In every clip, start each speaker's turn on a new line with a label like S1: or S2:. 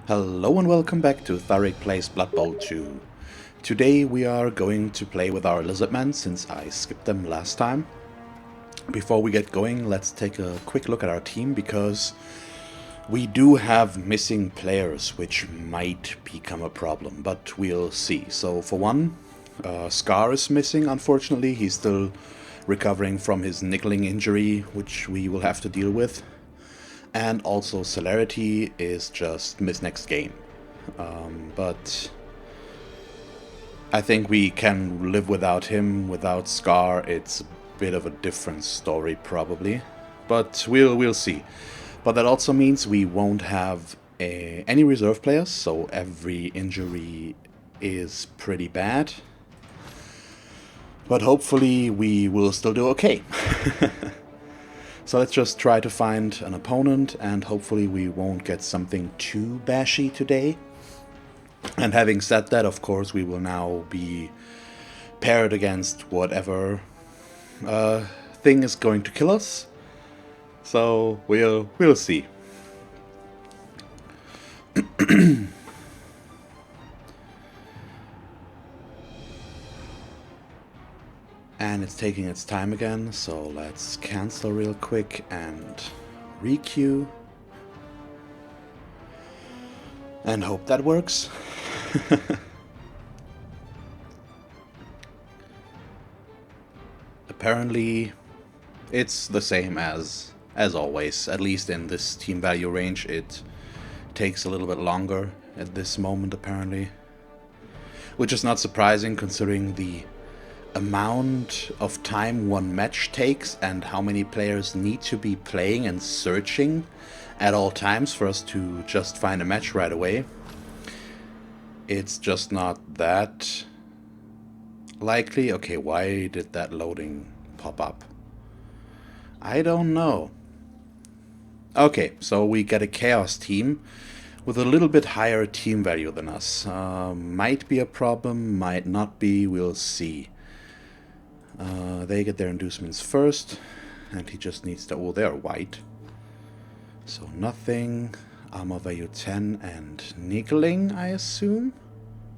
S1: Hello and welcome back to Thalric Plays Blood Bowl 2. Today we are going to play with our Lizardmen since I skipped them last time. Before we get going, let's take a quick look at our team because we do have missing players which might become a problem, but we'll see. So for one, Scar is missing unfortunately. He's still recovering from his niggling injury which we will have to deal with. And also Celerity is just miss next game. But I think we can live without him. Without Scar, it's a bit of a different story probably. But we'll see. But that also means we won't have any reserve players, so every injury is pretty bad. But hopefully we will still do okay. So let's just try to find an opponent, and hopefully we won't get something too bashy today. And having said that, of course, we will now be paired against whatever thing is going to kill us. So we'll see. And it's taking its time again, so let's cancel real quick and requeue. And hope that works. Apparently, it's the same as always. At least in this team value range, it takes a little bit longer at this moment, apparently. Which is not surprising considering the amount of time one match takes and how many players need to be playing and searching at all times for us to just find a match right away. It's just not that likely. Okay, why did that loading pop up? I don't know. Okay, so we get a Chaos team with a little bit higher team value than us. Might be a problem, might not be, we'll see. They get their inducements first, and he just needs to... Oh, they're white. So nothing. Armor value 10 and niggling, I assume?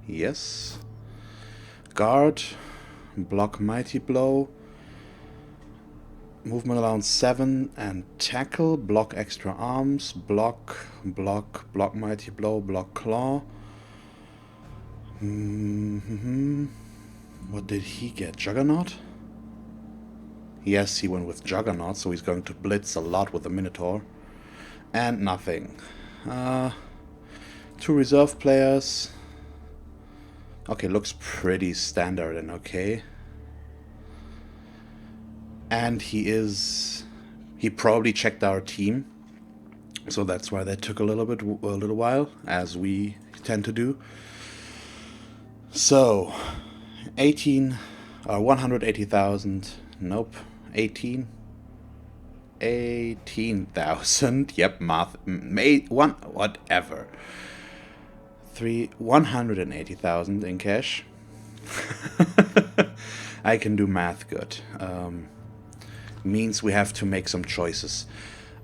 S1: Yes. Guard. Block mighty blow. Movement allowance 7 and tackle. Block extra arms. Block mighty blow. Block claw. What did he get? Juggernaut? Yes, he went with Juggernaut, so he's going to blitz a lot with the Minotaur. And nothing. 2 reserve players. Okay, looks pretty standard and okay. And he probably checked our team, so that's why that took a little while, as we tend to do. So 180,000. Nope. 18,000. Yep, math. Whatever. 180,000 in cash. I can do math good. Means we have to make some choices.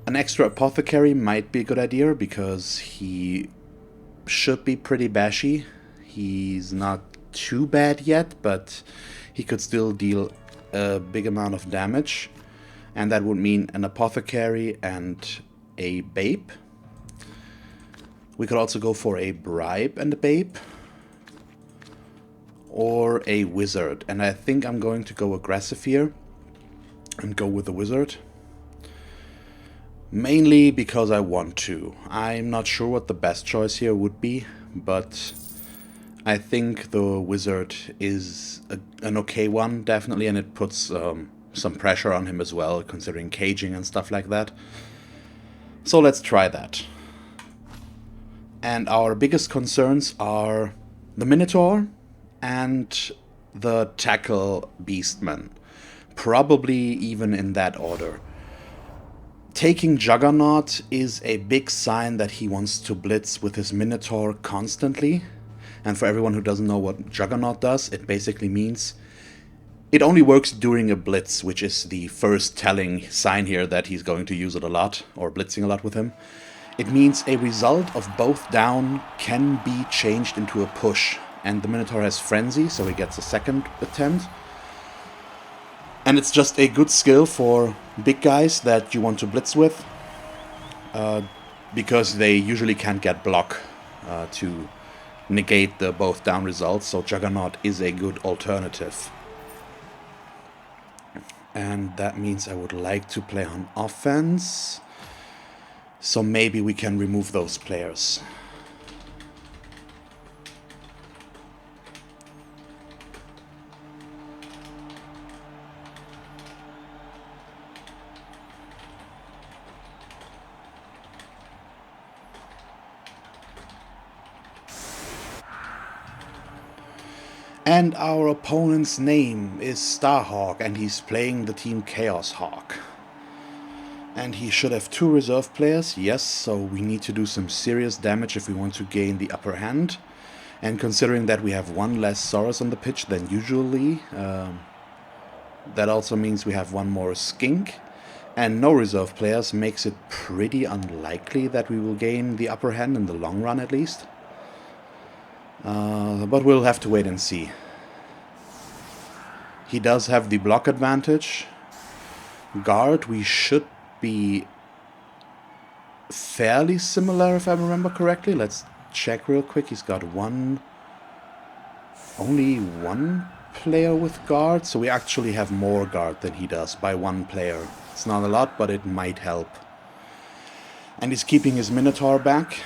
S1: An extra apothecary might be a good idea because he should be pretty bashy. He's not too bad yet, but he could still deal a big amount of damage, and that would mean an apothecary and a babe. We could also go for a bribe and a babe, or a wizard, and I think I'm going to go aggressive here and go with the wizard, mainly because I want to. I'm not sure what the best choice here would be, but I think the wizard is an okay one, definitely, and it puts some pressure on him as well, considering caging and stuff like that. So let's try that. And our biggest concerns are the Minotaur and the Tackle Beastman. Probably even in that order. Taking Juggernaut is a big sign that he wants to blitz with his Minotaur constantly. And for everyone who doesn't know what Juggernaut does, it basically means it only works during a blitz, which is the first telling sign here that he's going to use it a lot, or blitzing a lot with him. it means a result of both down can be changed into a push. And the Minotaur has Frenzy, so he gets a second attempt. And it's just a good skill for big guys that you want to blitz with. Because they usually can't get block to negate the both down results. So Juggernaut is a good alternative. And that means I would like to play on offense. So maybe we can remove those players. And our opponent's name is Starhawk, and he's playing the team Chaos Hawk. And he should have 2 reserve players, yes, so we need to do some serious damage if we want to gain the upper hand. And considering that we have 1 less Saurus on the pitch than usually, that also means we have 1 more Skink. And no reserve players makes it pretty unlikely that we will gain the upper hand in the long run at least. But we'll have to wait and see. He does have the block advantage. Guard, we should be fairly similar if I remember correctly. Let's check real quick. He's got only one player with guard, so we actually have more guard than he does by 1 player. It's not a lot, but it might help. And he's keeping his Minotaur back,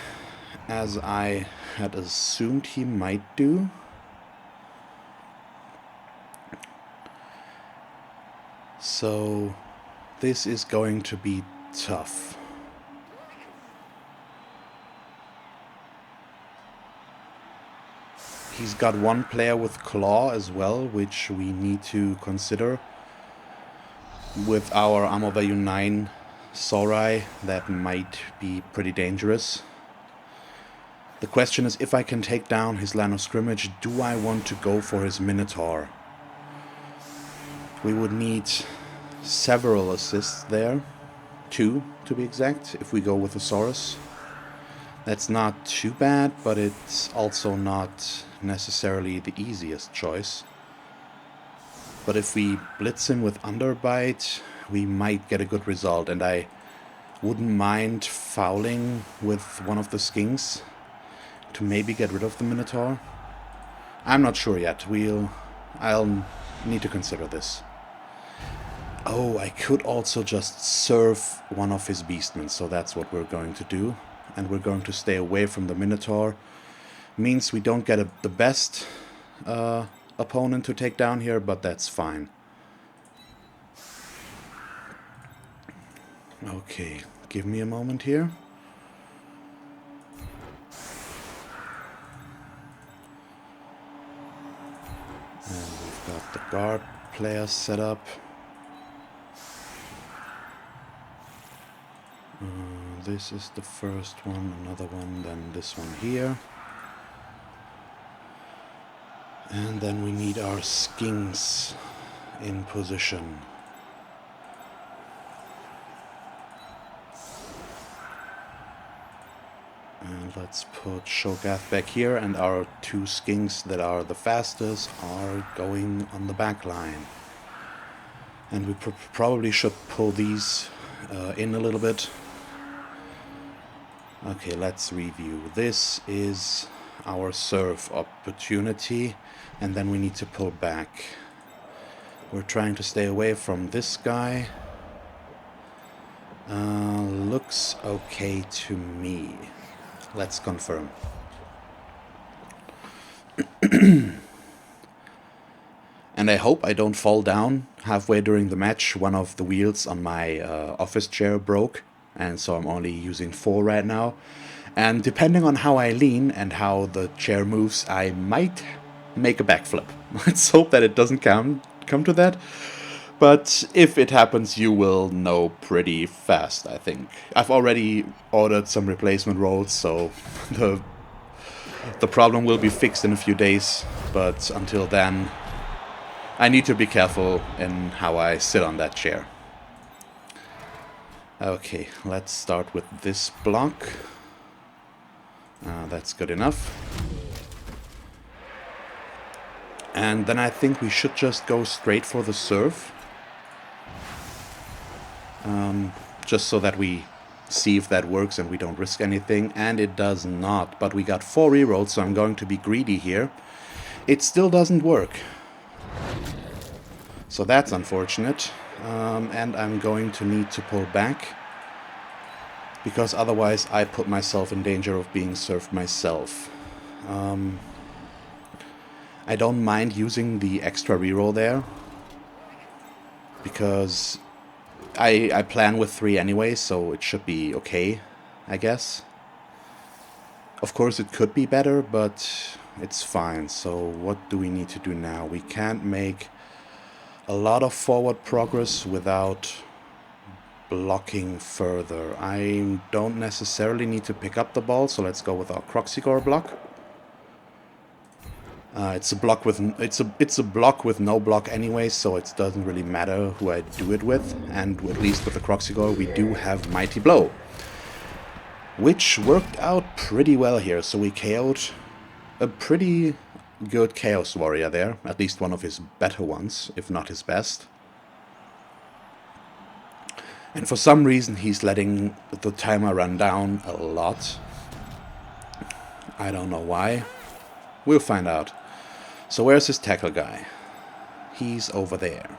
S1: as I had assumed he might do. So this is going to be tough. He's got 1 player with Claw as well, which we need to consider. With our armor value 9 Saurai, that might be pretty dangerous. The question is, if I can take down his line of scrimmage, do I want to go for his Minotaur? We would need several assists there. 2, to be exact, if we go with the Saurus. That's not too bad, but it's also not necessarily the easiest choice. But if we blitz him with Underbite, we might get a good result, and I wouldn't mind fouling with one of the Skinks to maybe get rid of the Minotaur. I'm not sure yet. I'll need to consider this. Oh, I could also just serve one of his Beastmen, so that's what we're going to do. And we're going to stay away from the Minotaur. Means we don't get the best opponent to take down here, but that's fine. Okay, give me a moment here. And we've got the guard players set up. This is the first one, another one, then this one here. And then we need our Skinks in position. And let's put Shogath back here, and our 2 Skinks that are the fastest are going on the back line. And we probably should pull these in a little bit. Okay, let's review. This is our serve opportunity, and then we need to pull back. We're trying to stay away from this guy. Looks okay to me. Let's confirm. And I hope I don't fall down halfway during the match. One of the wheels on my office chair broke, and so I'm only using 4 right now. And depending on how I lean and how the chair moves, I might make a backflip. Let's hope that it doesn't come to that. But if it happens, you will know pretty fast, I think. I've already ordered some replacement rolls, so the problem will be fixed in a few days. But until then, I need to be careful in how I sit on that chair. Okay, let's start with this block. That's good enough. And then I think we should just go straight for the surf. Just so that we see if that works and we don't risk anything. And it does not, but we got 4 rerolls, so I'm going to be greedy here. It still doesn't work. So that's unfortunate. And I'm going to need to pull back, because otherwise I put myself in danger of being surfed myself. I don't mind using the extra reroll there, because I plan with 3 anyway, so it should be okay, I guess. Of course it could be better, but it's fine. So what do we need to do now? We can't make a lot of forward progress without blocking further. I don't necessarily need to pick up the ball, so let's go with our Croxigore block. It's a block with no block anyway, so it doesn't really matter who I do it with. And at least with the Croxigore we do have Mighty Blow, which worked out pretty well here. So we KO'd a pretty good Chaos Warrior there, at least one of his better ones, if not his best. And for some reason he's letting the timer run down a lot. I don't know why. We'll find out. So where's his tackle guy? He's over there.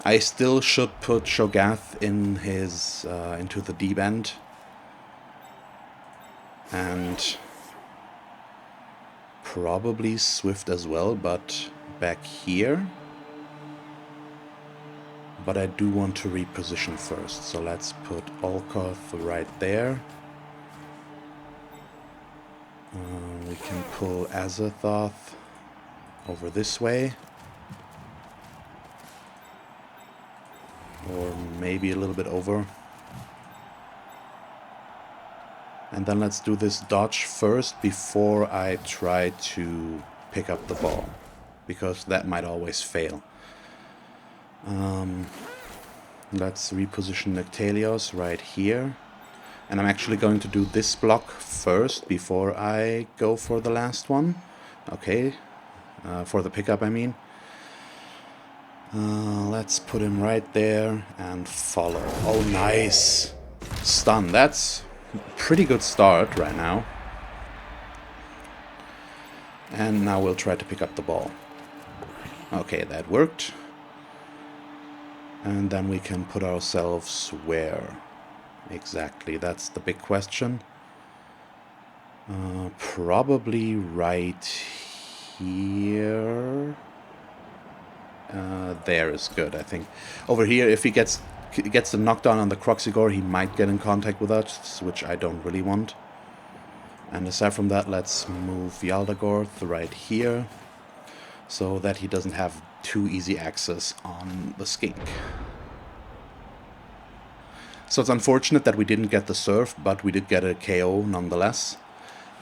S1: I still should put Shogath in his into the deep end. And probably Swift as well, but back here. But I do want to reposition first, so let's put Olkoth right there. We can pull Azathoth over this way. Or maybe a little bit over. And then let's do this dodge first before I try to pick up the ball, because that might always fail. Let's reposition Nectalios right here. And I'm actually going to do this block first before I go for the last one. Okay, for the pickup I mean. Let's put him right there and follow. Oh, nice! Stun, that's a pretty good start right now. And now we'll try to pick up the ball. Okay, that worked. And then we can put ourselves where? Exactly, that's the big question. Probably right here. There is good, I think. Over here, if he gets the knockdown on the Croxigore, he might get in contact with us, which I don't really want. And aside from that, let's move Yaldagorth right here, so that he doesn't have too easy access on the skink. So it's unfortunate that we didn't get the surf, but we did get a KO nonetheless.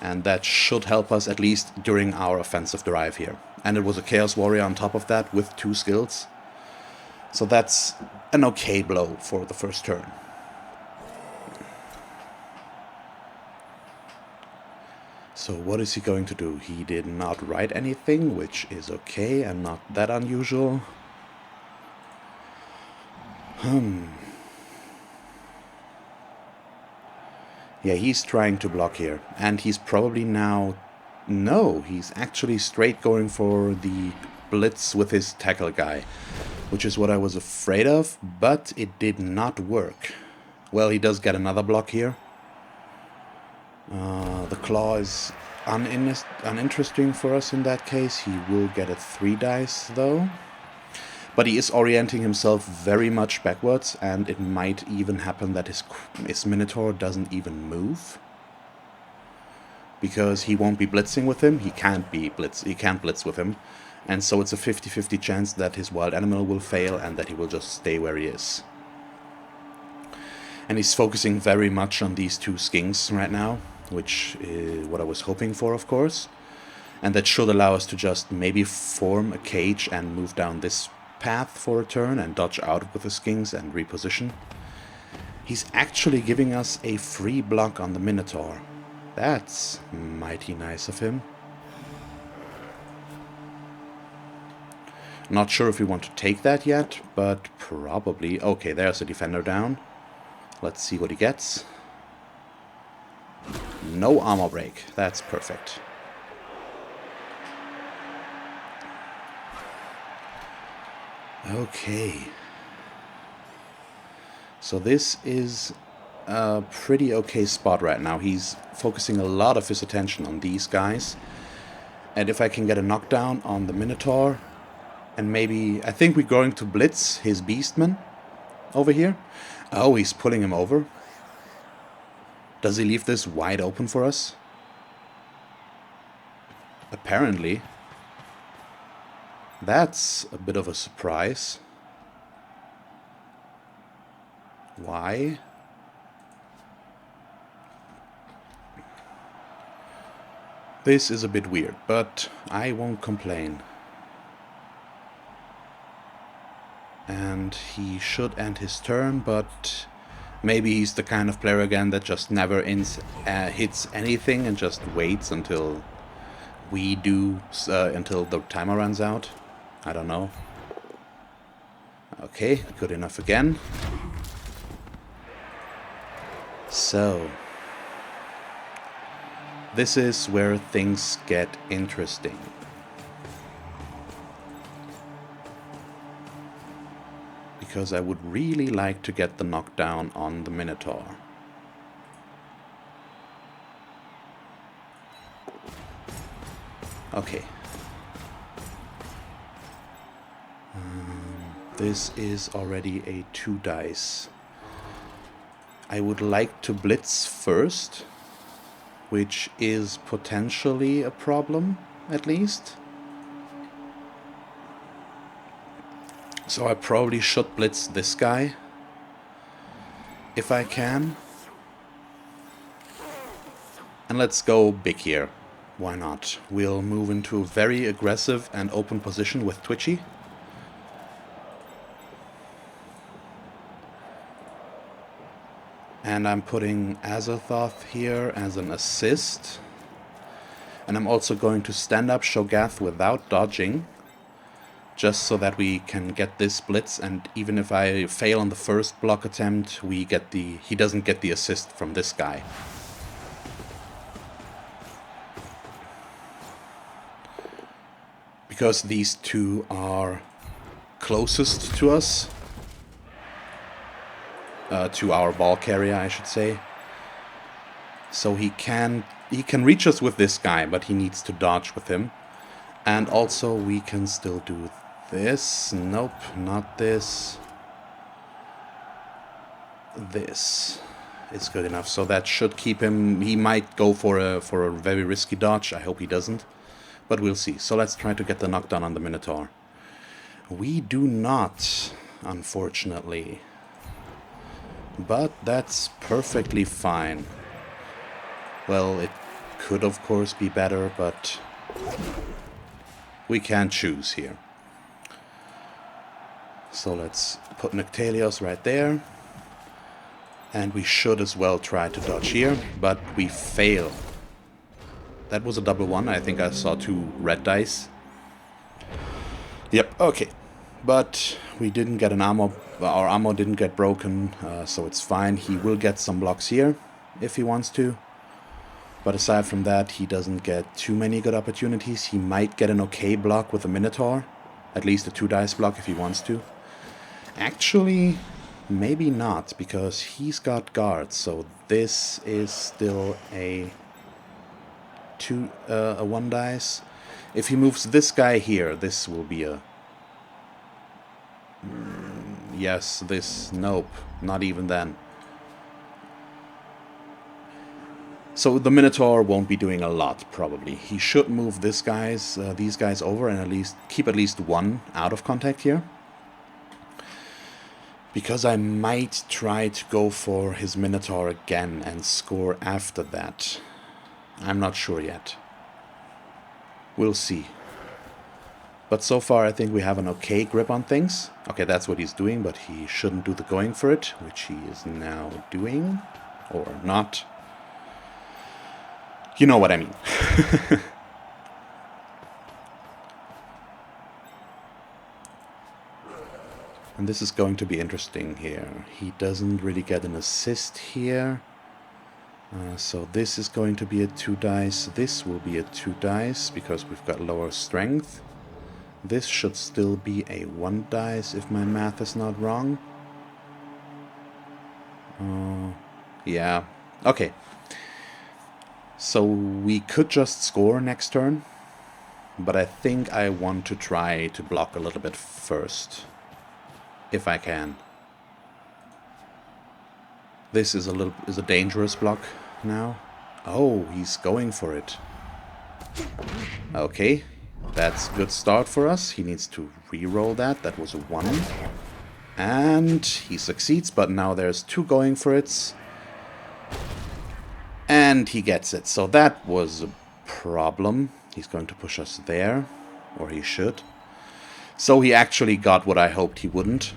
S1: And that should help us at least during our offensive drive here. And it was a Chaos Warrior on top of that with 2 skills. So that's an okay blow for the first turn. So what is he going to do? He did not write anything, which is okay and not that unusual. Yeah, he's trying to block here. And he's probably now... No, he's actually straight going for the blitz with his tackle guy. Which is what I was afraid of, but it did not work. Well, he does get another block here. The claw is uninteresting for us in that case. He will get a 3 dice though. But he is orienting himself very much backwards, and it might even happen that his Minotaur doesn't even move. Because he won't be blitzing with him. He can't blitz with him. And so it's a 50-50 chance that his wild animal will fail and that he will just stay where he is. And he's focusing very much on these 2 skinks right now, which is what I was hoping for, of course. And that should allow us to just maybe form a cage and move down this path for a turn and dodge out with the skinks and reposition. He's actually giving us a free block on the Minotaur. That's mighty nice of him. Not sure if we want to take that yet, but probably. Okay, there's a defender down. Let's see what he gets. No armor break. That's perfect. Okay. So this is a pretty okay spot right now. He's focusing a lot of his attention on these guys. And if I can get a knockdown on the Minotaur, and maybe, I think we're going to blitz his Beastmen over here. Oh, he's pulling him over. Does he leave this wide open for us? Apparently. That's a bit of a surprise. Why? This is a bit weird, but I won't complain. And he should end his turn, but maybe he's the kind of player again that just never hits anything and just waits until we do, until the timer runs out. I don't know. Okay, good enough again. So, this is where things get interesting. Because I would really like to get the knockdown on the Minotaur. Okay. This is already a 2 dice. I would like to blitz first, which is potentially a problem, at least. So I probably should blitz this guy, if I can. And let's go big here. Why not? We'll move into a very aggressive and open position with Twitchy. And I'm putting Azathoth here as an assist. And I'm also going to stand up Shogath without dodging, just so that we can get this blitz, and even if I fail on the first block attempt, he doesn't get the assist from this guy. Because these two are closest to us. To our ball carrier, I should say. So he can reach us with this guy, but he needs to dodge with him. And also we can still do this. Nope, not this. This is good enough. So that should keep him. He might go for a very risky dodge. I hope he doesn't, but we'll see. So let's try to get the knockdown on the Minotaur. We do not, unfortunately. But that's perfectly fine. Well, it could of course be better, but we can't choose here. So let's put Nectalios right there. And we should as well try to dodge here, but we fail. That was a double one. I think I saw 2 red dice. Yep, okay. But we didn't get an armor. Our armor didn't get broken, so it's fine. He will get some blocks here if he wants to. But aside from that, he doesn't get too many good opportunities. He might get an okay block with a Minotaur. At least a 2 dice block if he wants to. Actually, maybe not, because he's got guards. So this is still a 1 dice. If he moves this guy here, this will be a... yes, this... nope, not even then. So the Minotaur won't be doing a lot, probably. He should move these guys over and keep at least 1 out of contact here. Because I might try to go for his Minotaur again and score after that. I'm not sure yet. We'll see. But so far I think we have an okay grip on things. Okay, that's what he's doing, but he shouldn't do the going for it, which he is now doing. Or not. You know what I mean. And this is going to be interesting here. He doesn't really get an assist here. So this is going to be a 2 dice. This will be a 2 dice because we've got lower strength. This should still be a 1 dice if my math is not wrong. Yeah. Okay. So we could just score next turn. But I think I want to try to block a little bit first. If I can. This is a dangerous block now. Oh, he's going for it. Okay. That's a good start for us. He needs to re-roll that. That was a 1. And he succeeds, but now there's 2 going for it. And he gets it. So that was a problem. He's going to push us there. Or he should. So he actually got what I hoped he wouldn't.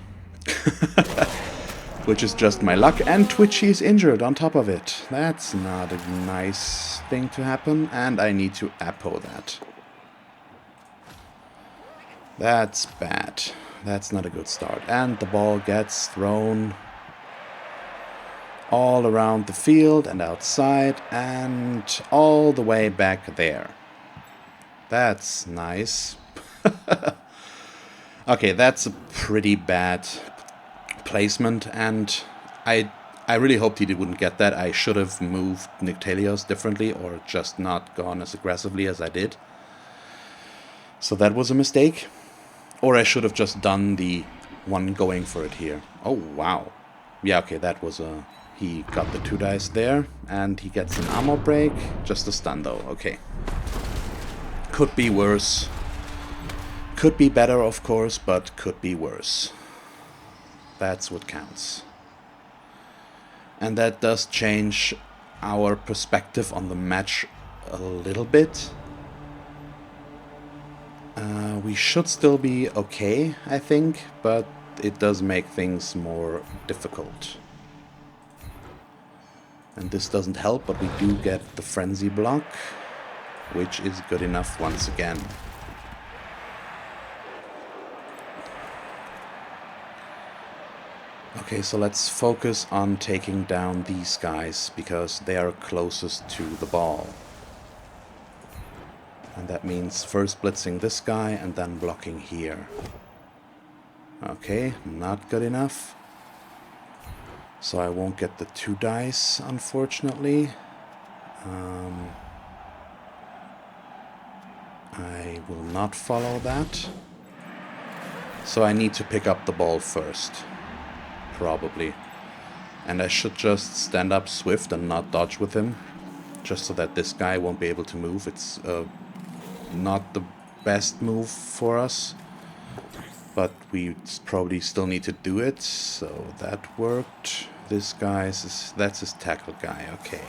S1: Which is just my luck. And Twitchy is injured on top of it. That's not a nice thing to happen. And I need to Apo that. That's bad. That's not a good start. And the ball gets thrown all around the field and outside and all the way back there. That's nice. Okay, that's a pretty bad placement, and I really hoped he wouldn't get that. I should have moved Nyctelios differently or just not gone as aggressively as I did. So that was a mistake. Or I should have just done the one going for it here. Oh, wow. Yeah, okay, that was a... He got the 2 dice there, and he gets an armor break. Just a stun, though. Okay. Could be worse. Could be better, of course, but could be worse. That's what counts. And that does change our perspective on the match a little bit. We should still be okay, I think, but it does make things more difficult. And this doesn't help, but we do get the frenzy block, which is good enough once again. Okay, so let's focus on taking down these guys, because they are closest to the ball. And that means first blitzing this guy and then blocking here. Okay, not good enough. So I won't get the 2 dice, unfortunately. I will not follow that. So I need to pick up the ball first. Probably. And I should just stand up swift and not dodge with him. Just so that this guy won't be able to move. It's not the best move for us. But we probably still need to do it. So that worked. This guy, that's his tackle guy. Okay.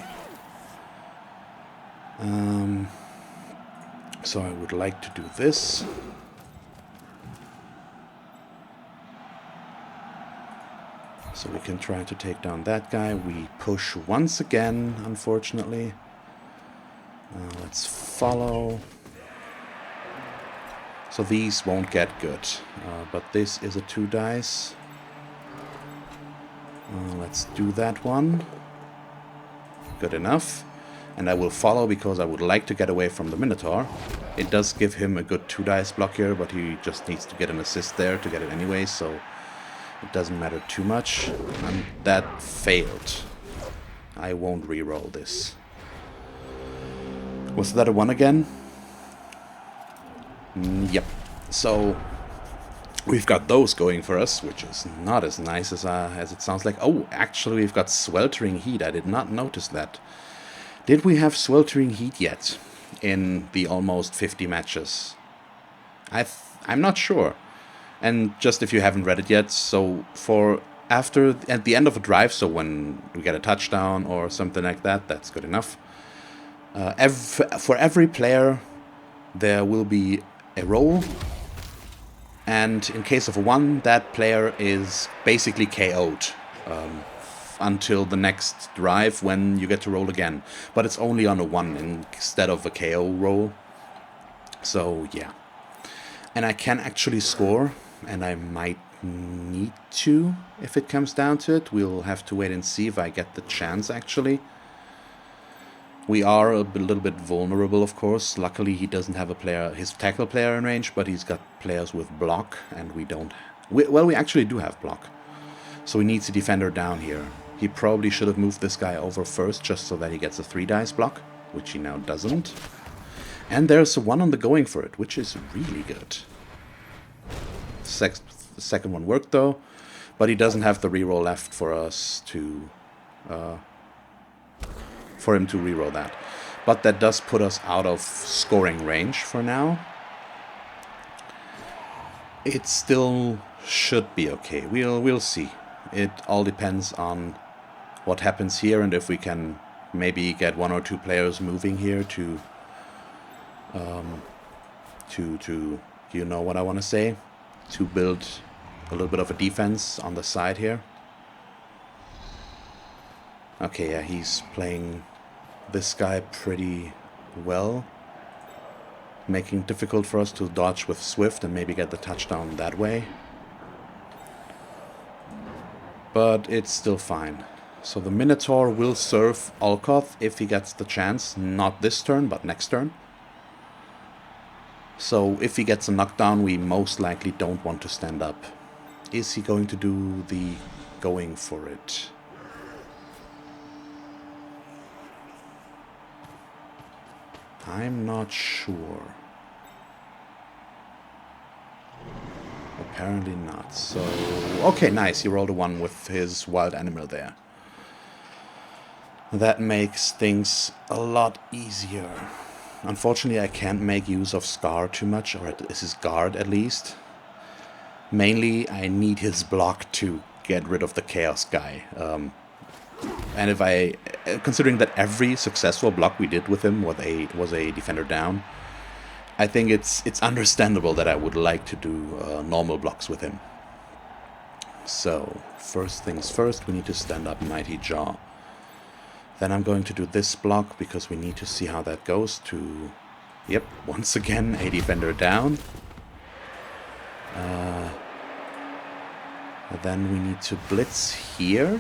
S1: So I would like to do this. So we can try to take down that guy. We push once again, unfortunately. Let's follow. So these won't get good. But this is a 2 dice. Let's do that one. Good enough. And I will follow because I would like to get away from the Minotaur. It does give him a good 2 dice block here, but he just needs to get an assist there to get it anyway, so it doesn't matter too much. And that failed. I won't re-roll this. Was that a 1 again? Yep. So we've got those going for us, which is not as nice as it sounds like. Oh, actually we've got Sweltering Heat. I did not notice that. Did we have Sweltering Heat yet in the almost 50 matches? I'm not sure. And just if you haven't read it yet, so at the end of a drive, so when we get a touchdown or something like that, that's good enough. For every player, there will be a roll And in case of a 1, that player is basically KO'd until the next drive when you get to roll again. But it's only on a 1 instead of a KO roll. So yeah. And I can actually score, and I might need to if it comes down to it. We'll have to wait and see if I get the chance actually. We are a little bit vulnerable, of course. Luckily, he doesn't have a player, his tackle player in range, but he's got players with block, and we don't. Well, we actually do have block. So he needs a defender down here. He probably should have moved this guy over first, just so that he gets a 3 dice block, which he now doesn't. And there's a 1 on the going for it, which is really good. The second one worked, though, but he doesn't have the reroll left for us to... for him to reroll that. But that does put us out of scoring range for now. It still should be okay. We'll see. It all depends on what happens here and if we can maybe get 1 or 2 players moving here to you know what I want to say, to build a little bit of a defense on the side here. Okay, yeah, he's playing this guy pretty well, making it difficult for us to dodge with Swift and maybe get the touchdown that way. But it's still fine. So the Minotaur will serve Azathoth if he gets the chance, not this turn, but next turn. So if he gets a knockdown, we most likely don't want to stand up. Is he going to do the going for it? I'm not sure. Apparently not. So, okay, nice. He rolled a 1 with his wild animal there. That makes things a lot easier. Unfortunately, I can't make use of Scar too much, or his guard at least. Mainly, I need his block to get rid of the Chaos guy. And if I, considering that every successful block we did with him was a defender down, I think it's understandable that I would like to do normal blocks with him. So, first things first, we need to stand up Mighty Jaw. Then I'm going to do this block because we need to see how that goes to... Yep, once again, a defender down. Then we need to blitz here.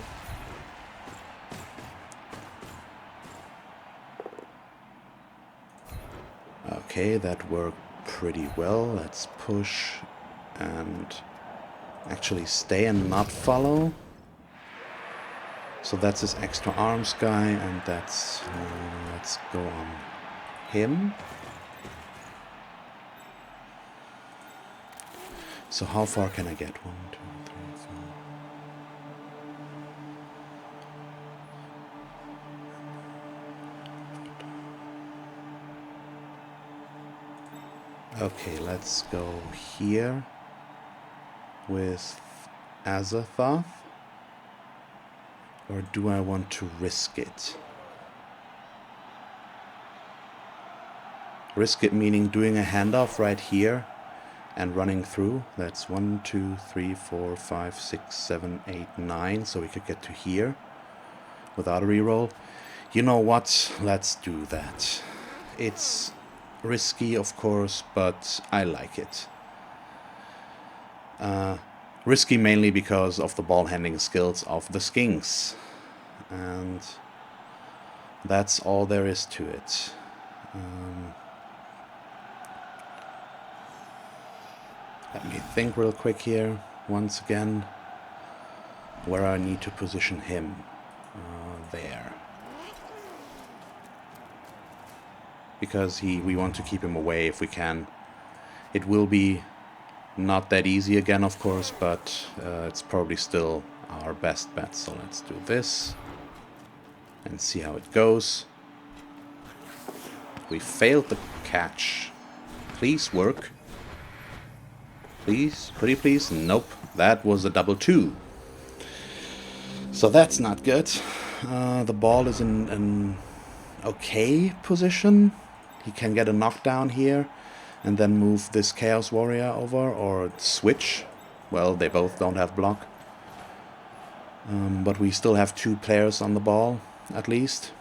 S1: Okay, that worked pretty well. Let's push and actually stay and not follow. So that's his extra arms guy, and that's... let's go on him. So how far can I get? 1, 2, 3, 4. Okay, let's go here with Azathoth. Or do I want to risk it? Risk it meaning doing a handoff right here and running through. That's 1, 2, 3, 4, 5, 6, 7, 8, 9. So we could get to here without a reroll. You know what? Let's do that. It's risky, of course, but I like it. Risky mainly because of the ball handling skills of the Skinks. And that's all there is to it. Let me think real quick here, once again, where I need to position him. There. Because we want to keep him away if we can. It will be not that easy again, of course, but it's probably still our best bet. So let's do this and see how it goes. We failed the catch. Please work. Please, pretty please. Nope, that was a double 2. So that's not good. The ball is in an okay position. He can get a knockdown here. and then move this Chaos Warrior over, or switch. Well, they both don't have block. But we still have 2 players on the ball, at least.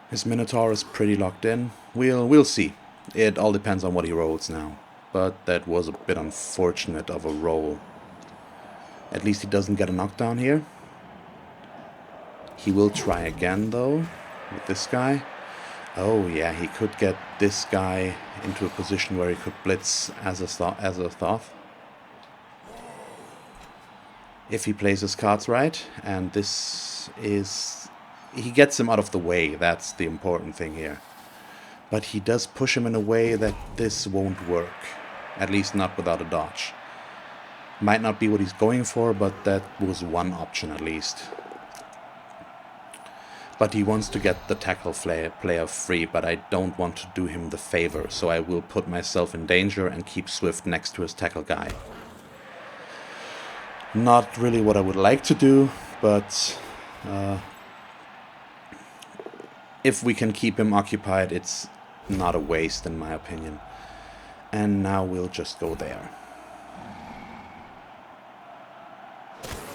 S1: His Minotaur is pretty locked in. We'll see. It all depends on what he rolls now. But that was a bit unfortunate of a roll. At least he doesn't get a knockdown here. He will try again, though, with this guy. Oh, yeah, he could get this guy into a position where he could blitz Azathoth. If he plays his cards right, and this is... He gets him out of the way, that's the important thing here. But he does push him in a way that this won't work. At least not without a dodge. Might not be what he's going for, but that was one option at least. But he wants to get the tackle player free, but I don't want to do him the favor, so I will put myself in danger and keep Swift next to his tackle guy. Not really what I would like to do, but if we can keep him occupied, it's not a waste in my opinion. And now we'll just go there.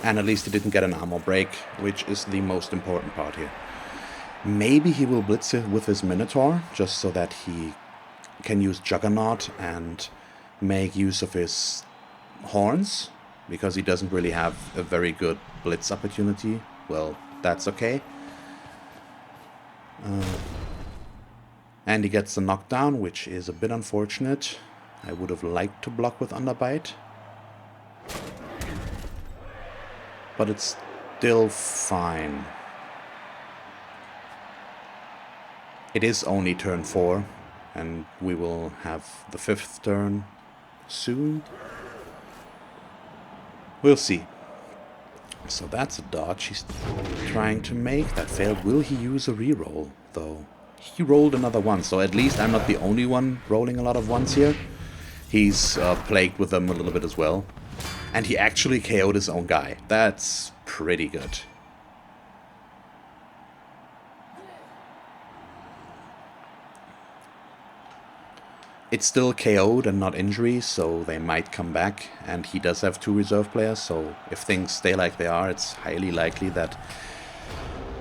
S1: And at least he didn't get an armor break, which is the most important part here. Maybe he will blitz it with his Minotaur, just so that he can use Juggernaut and make use of his horns, because he doesn't really have a very good blitz opportunity. Well, that's okay. And he gets the knockdown, which is a bit unfortunate. I would have liked to block with Underbite. But it's still fine. It is only turn 4, and we will have the 5th turn soon. We'll see. So that's a dodge he's trying to make. That failed. Will he use a reroll, though? He rolled another one, so at least I'm not the only one rolling a lot of ones here. He's plagued with them a little bit as well. And he actually KO'd his own guy. That's pretty good. It's still KO'd and not injury, so they might come back. And he does have 2 reserve players, so if things stay like they are, it's highly likely that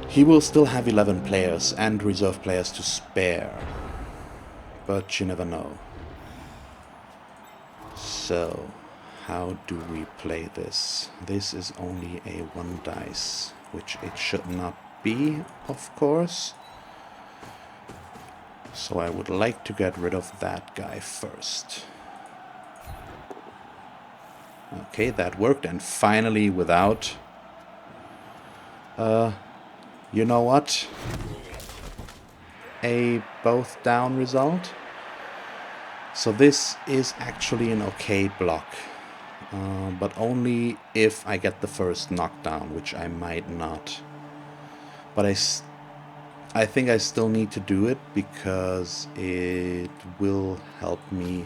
S1: he will still have 11 players and reserve players to spare. But you never know. So, how do we play this? This is only a 1 dice, which it should not be, of course. So I would like to get rid of that guy first. Okay, that worked, and finally without... you know what? A both down result. So this is actually an okay block. But only if I get the first knockdown, which I might not. But I think I still need to do it because it will help me.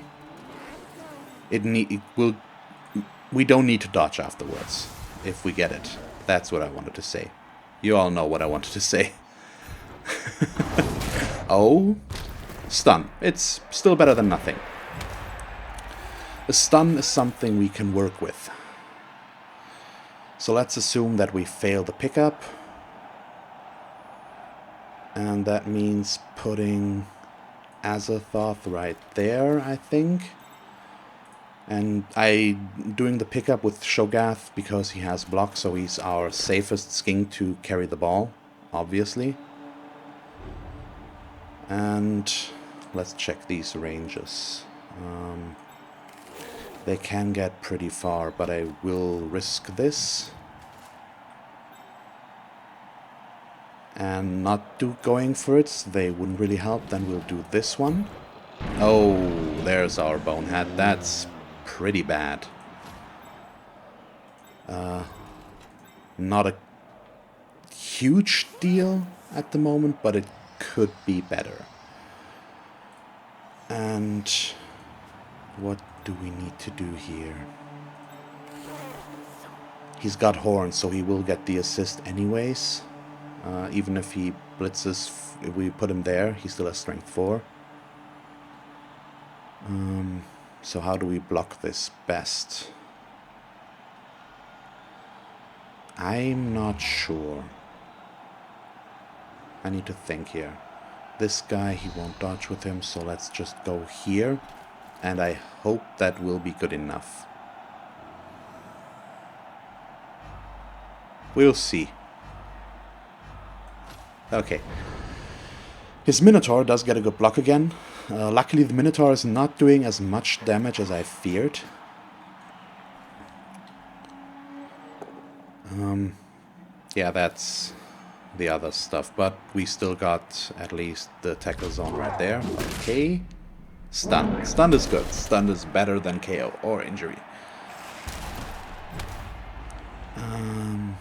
S1: We don't need to dodge afterwards if we get it. That's what I wanted to say. You all know what I wanted to say. Oh, stun. It's still better than nothing. A stun is something we can work with. So let's assume that we fail the pickup. And that means putting Azathoth right there, I think. And doing the pickup with Shogath because he has block, so he's our safest skink to carry the ball, obviously. And let's check these ranges. They can get pretty far, but I will risk this. And not going for it, so they wouldn't really help. Then we'll do this one. Oh, there's our bonehead. That's pretty bad. Not a huge deal at the moment, but it could be better. And what do we need to do here? He's got horns, so he will get the assist anyways. Even if he blitzes, if we put him there, he still has strength 4. So how do we block this best? I'm not sure. I need to think here. This guy, he won't dodge with him, so let's just go here. And I hope that will be good enough. We'll see. Okay. His Minotaur does get a good block again. Luckily the Minotaur is not doing as much damage as I feared. Yeah, that's the other stuff, but we still got at least the tackle zone right there. Okay. Stun. Stun is good. Stun is better than KO or injury.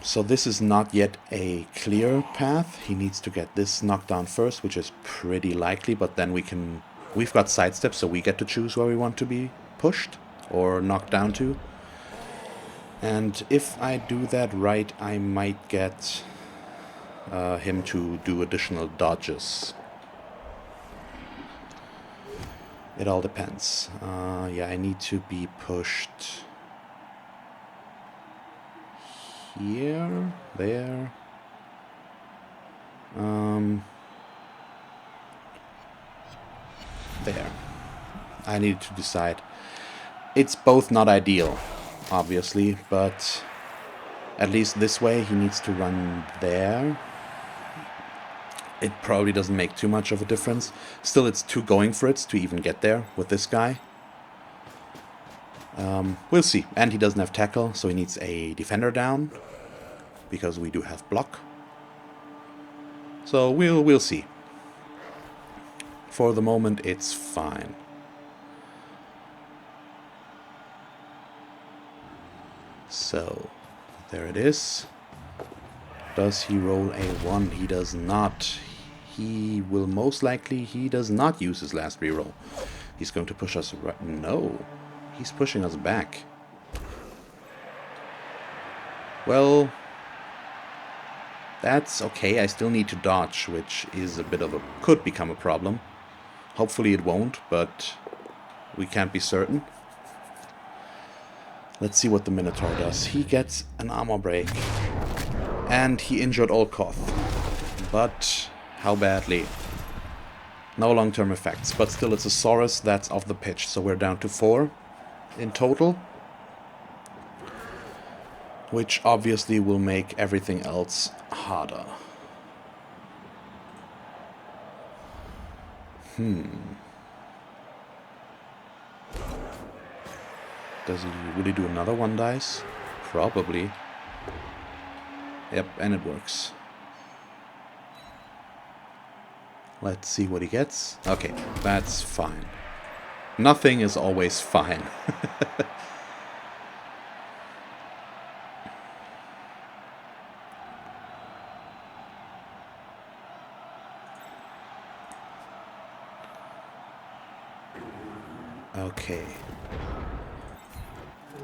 S1: So this is not yet a clear path. He needs to get this knocked down first, which is pretty likely, but then we've got sidesteps, so we get to choose where we want to be pushed or knocked down to. And if I do that right, I might get him to do additional dodges. It all depends. Yeah, I need to be pushed here, there. There. I need to decide. It's both not ideal, obviously, but at least this way he needs to run there. It probably doesn't make too much of a difference. Still, it's two going for it to even get there with this guy. We'll see. And he doesn't have tackle, so he needs a defender down, because we do have block. So we'll see. For the moment, it's fine. So, there it is. Does he roll a 1? He does not. He will most likely, he does not use his last reroll. He's going to push us right. No, he's pushing us back. Well, that's okay. I still need to dodge, which is a bit of a, could become a problem. Hopefully it won't, but we can't be certain. Let's see what the Minotaur does. He gets an armor break. And he injured Olkoth. But how badly? No long-term effects. But still, it's a Saurus that's off the pitch. So we're down to 4 in total. Which obviously will make everything else harder. Will he do another 1 dice? Probably. Yep, and it works. Let's see what he gets. Okay, that's fine. Nothing is always fine. Okay.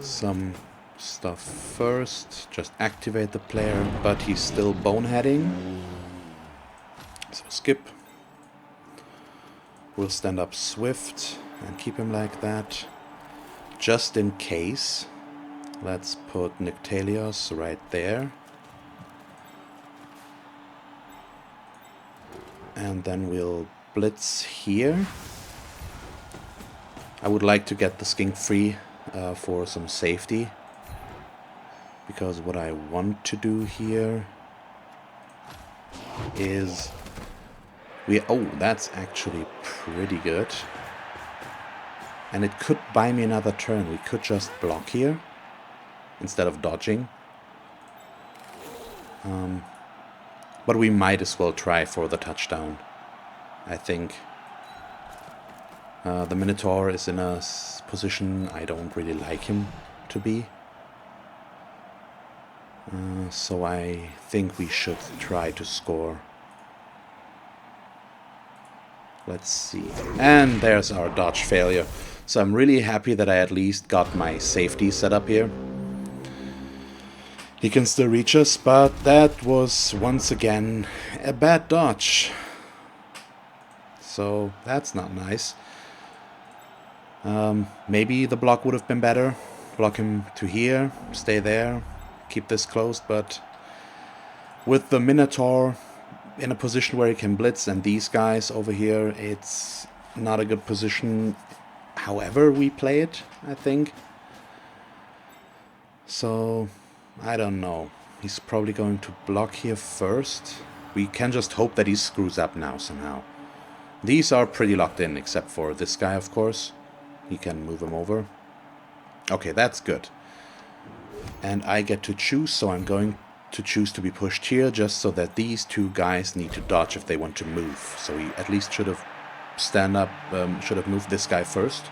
S1: Some stuff first. Just activate the player, but he's still boneheading. So skip. We'll stand up swift and keep him like that. Just in case. Let's put Nyctalios right there. And then we'll blitz here. I would like to get the skink free for some safety. Because what I want to do here is... Oh, that's actually pretty good. And it could buy me another turn. We could just block here instead of dodging. But we might as well try for the touchdown, I think. The Minotaur is in a position I don't really like him to be. So I think we should try to score. Let's see. And there's our dodge failure. So I'm really happy that I at least got my safety set up here. He can still reach us, but that was once again a bad dodge. So that's not nice. Maybe the block would have been better. Block him to here, stay there, keep this closed, but with the Minotaur in a position where he can blitz and these guys over here, it's not a good position however we play it, I think. So, I don't know. He's probably going to block here first. We can just hope that he screws up now somehow. These are pretty locked in, except for this guy, of course. He can move him over. Okay, that's good. And I get to choose, so I'm going to choose to be pushed here, just so that these two guys need to dodge if they want to move. So he at least should have should have moved this guy first.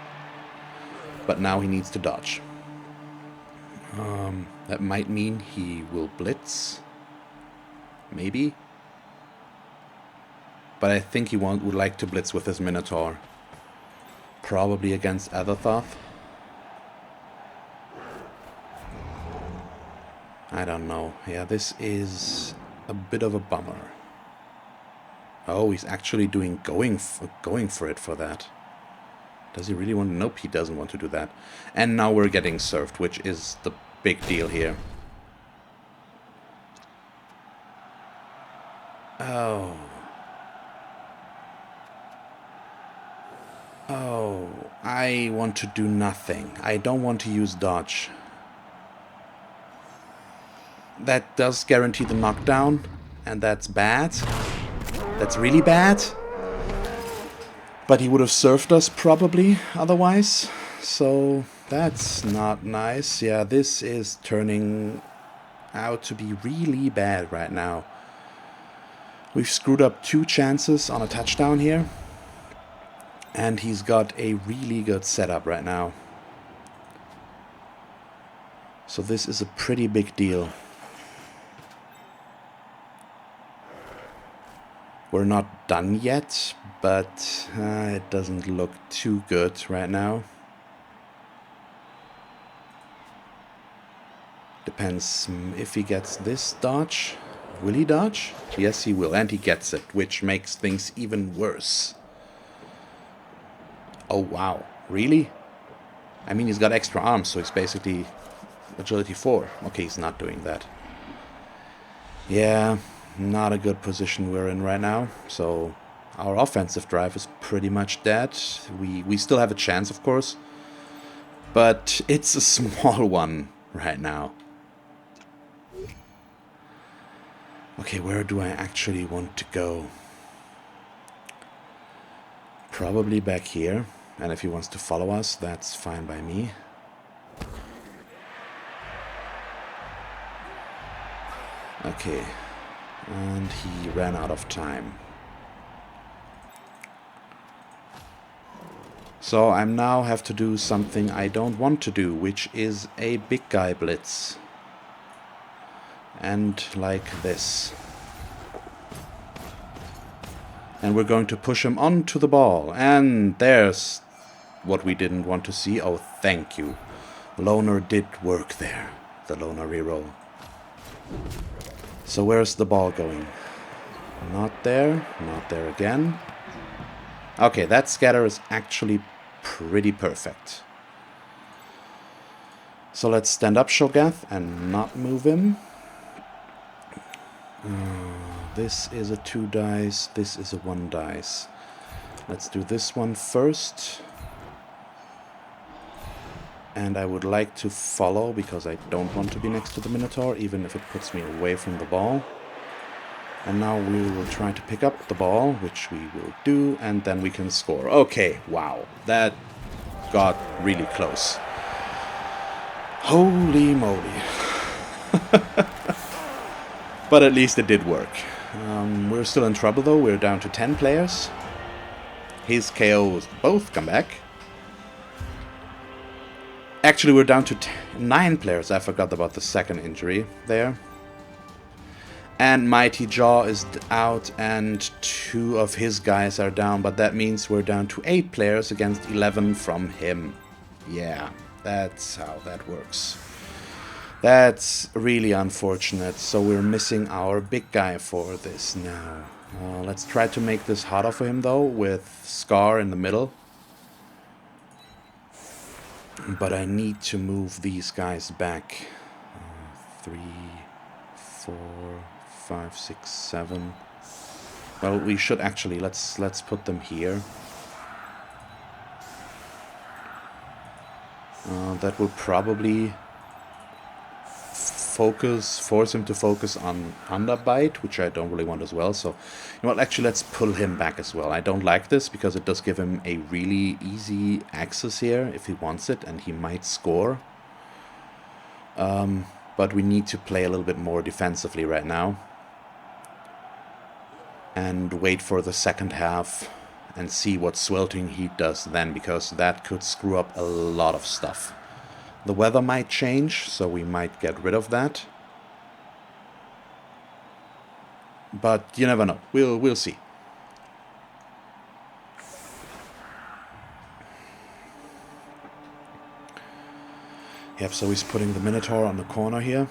S1: But now he needs to dodge. That might mean he will blitz. Maybe. But I think he would like to blitz with his Minotaur. Probably against Azathoth. I don't know. Yeah, this is a bit of a bummer. Oh, he's actually going for it for that. Does he really want to? Nope, he doesn't want to do that. And now we're getting served, which is the big deal here. Oh. Oh, I want to do nothing. I don't want to use dodge. That does guarantee the knockdown, and that's bad. That's really bad. But he would have served us probably otherwise. So that's not nice. Yeah, this is turning out to be really bad right now. We've screwed up 2 chances on a touchdown here. And he's got a really good setup right now. So this is a pretty big deal. We're not done yet, but it doesn't look too good right now. Depends if he gets this dodge. Will he dodge? Yes, he will, and he gets it, which makes things even worse. Oh, wow. Really? I mean, he's got extra arms, so he's basically agility 4. Okay, he's not doing that. Yeah, not a good position we're in right now. So our offensive drive is pretty much dead. We still have a chance, of course. But it's a small one right now. Okay, where do I actually want to go? Probably back here. And if he wants to follow us, that's fine by me. Okay. And he ran out of time. So I now have to do something I don't want to do, which is a big guy blitz. And like this. And we're going to push him onto the ball. And there's what we didn't want to see. Oh, thank you. Loner did work there. The Loner reroll. So where's the ball going? Not there. Not there again. Okay, that scatter is actually pretty perfect. So let's stand up Shogath and not move him. This is a 2 dice. This is a 1 dice. Let's do this one first. And I would like to follow because I don't want to be next to the Minotaur, even if it puts me away from the ball. And now we will try to pick up the ball, which we will do, and then we can score. Okay, wow. That got really close. Holy moly. But at least it did work. We're still in trouble though. We're down to 10 players. His KOs both come back. Actually, we're down to 9 players. I forgot about the second injury there. And Mighty Jaw is out and 2 of his guys are down. But that means we're down to 8 players against 11 from him. Yeah, that's how that works. That's really unfortunate. So we're missing our big guy for this now. Let's try to make this harder for him though, with Scar in the middle. But I need to move these guys back. 3, 4, 5, 6, 7. Well, we should actually let's put them here. That will probably force him to focus on Underbite, which I don't really want as well. So, you know what? Actually, let's pull him back as well. I don't like this because it does give him a really easy access here if he wants it, and he might score. But we need to play a little bit more defensively right now. And wait for the second half and see what Sweltering Heat does then, because that could screw up a lot of stuff. The weather might change, so we might get rid of that. But you never know. We'll see. Yep, so he's putting the Minotaur on the corner here.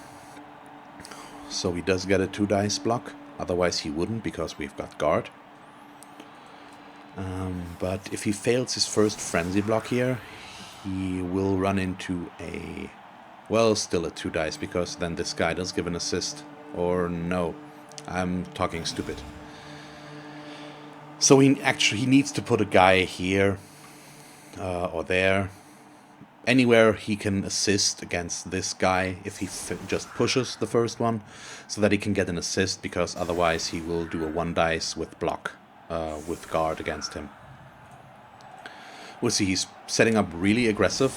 S1: So he does get a 2-dice block. Otherwise he wouldn't, because we've got guard. But if he fails his first frenzy block here, he will run into a... well, still a 2-dice, because then this guy does give an assist. Or no, I'm talking stupid. So he needs to put a guy here or there. Anywhere he can assist against this guy if he just pushes the first one, so that he can get an assist, because otherwise he will do a 1-dice with block, with guard against him. We'll see, he's setting up really aggressive.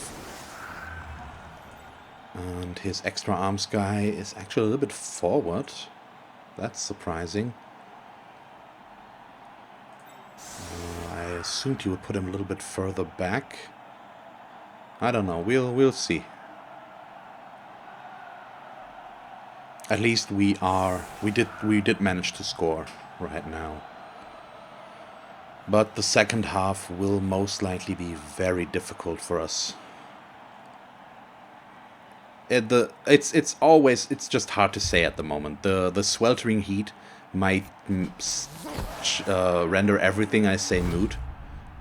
S1: And his extra arms guy is actually a little bit forward. That's surprising. I assumed he would put him a little bit further back. I don't know. We'll see. At least we did manage to score right now. But the second half will most likely be very difficult for us. It's just hard to say at the moment. The sweltering heat might render everything I say moot.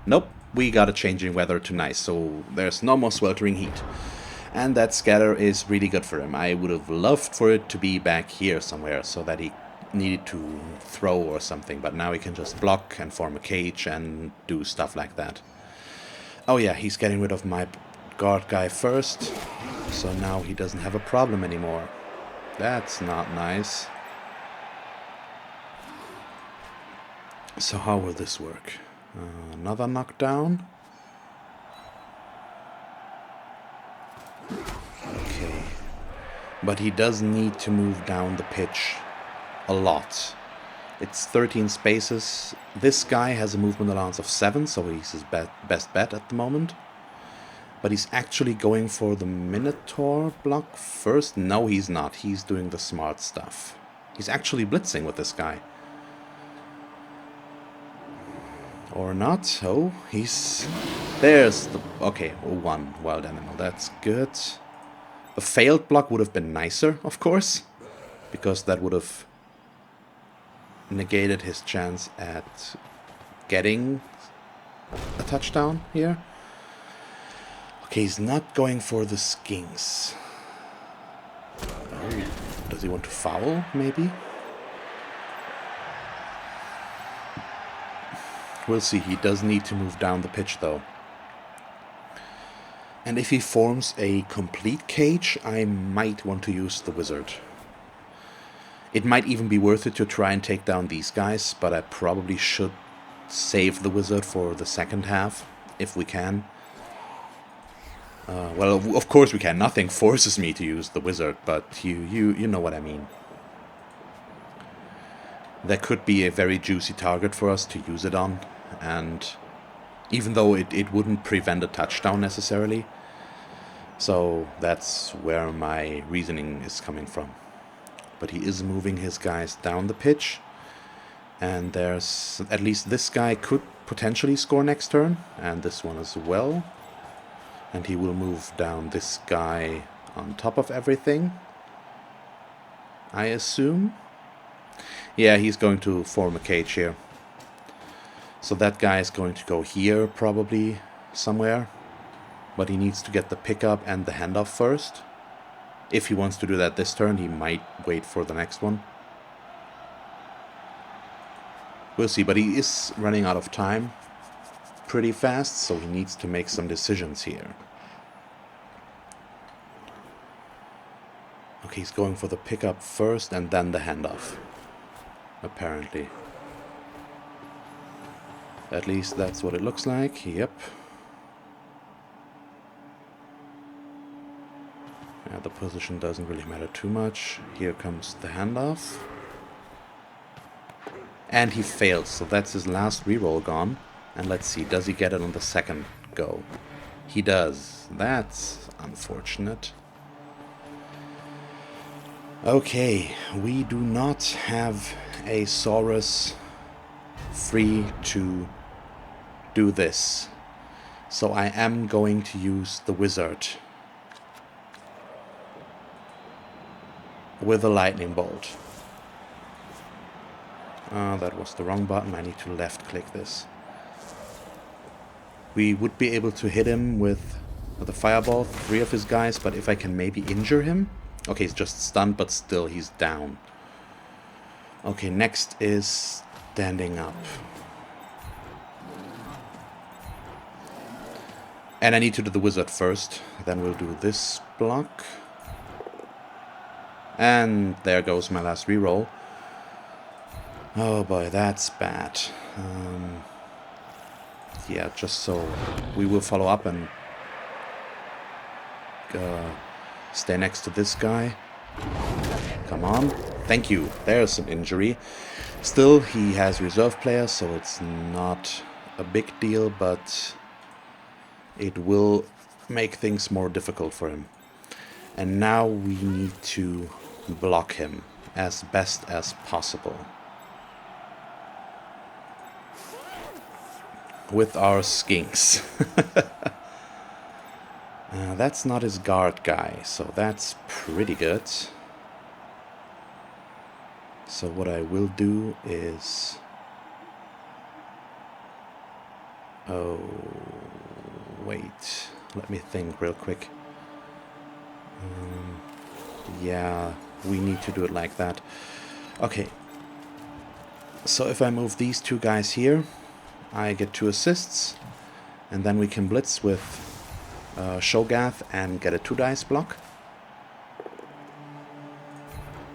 S1: Nope. We got a changing weather tonight, so there's no more sweltering heat. And that scatter is really good for him. I would have loved for it to be back here somewhere, so that he needed to throw or something, but now he can just block and form a cage and do stuff like that. Oh yeah, he's getting rid of my guard guy first, so now he doesn't have a problem anymore. That's not nice. So how will this work? Another knockdown. Okay. But he does need to move down the pitch a lot. It's 13 spaces. This guy has a movement allowance of 7, so he's his best bet at the moment. But he's actually going for the Minotaur block first. No, he's not. He's doing the smart stuff. He's actually blitzing with this guy. Or not. Oh, he's... There's the... Okay, 1 wild animal. That's good. A failed block would have been nicer, of course. Because that would have negated his chance at getting a touchdown here. Okay, he's not going for the skinks. Oh, does he want to foul, maybe? We'll see. He does need to move down the pitch, though. And if he forms a complete cage, I might want to use the wizard. It might even be worth it to try and take down these guys, but I probably should save the wizard for the second half, if we can. Well, of course we can. Nothing forces me to use the wizard, but you know what I mean. There could be a very juicy target for us to use it on, and even though it wouldn't prevent a touchdown necessarily. So that's where my reasoning is coming from. But he is moving his guys down the pitch, and there's at least this guy could potentially score next turn, and this one as well. And he will move down this guy on top of everything, I assume. Yeah, he's going to form a cage here. So that guy is going to go here, probably, somewhere. But he needs to get the pickup and the handoff first. If he wants to do that this turn, he might wait for the next one. We'll see, but he is running out of time pretty fast, so he needs to make some decisions here. Okay, he's going for the pickup first and then the handoff. Apparently. At least that's what it looks like. Yep. Yeah, the position doesn't really matter too much. Here comes the handoff. And he fails, so that's his last reroll gone. And let's see, does he get it on the second go? He does. That's unfortunate. Okay, we do not have a Saurus free to do this. So I am going to use the wizard with a lightning bolt. That was the wrong button. I need to left click this. We would be able to hit him with the fireball, 3 of his guys, but if I can maybe injure him. Okay, he's just stunned, but still he's down. Okay, next is standing up. And I need to do the wizard first. Then we'll do this block. And there goes my last reroll. Oh boy, that's bad. Yeah, just so we will follow up and stay next to this guy. Come on. Thank you. There's some injury. Still, he has reserve players, so it's not a big deal, but it will make things more difficult for him. And now we need to block him as best as possible. With our skinks. That's not his guard guy, so that's pretty good. So what I will do is... Oh, wait. Let me think real quick. Yeah, we need to do it like that. Okay. So if I move these 2 guys here, I get 2 assists, and then we can blitz with Shogath and get a 2 dice block.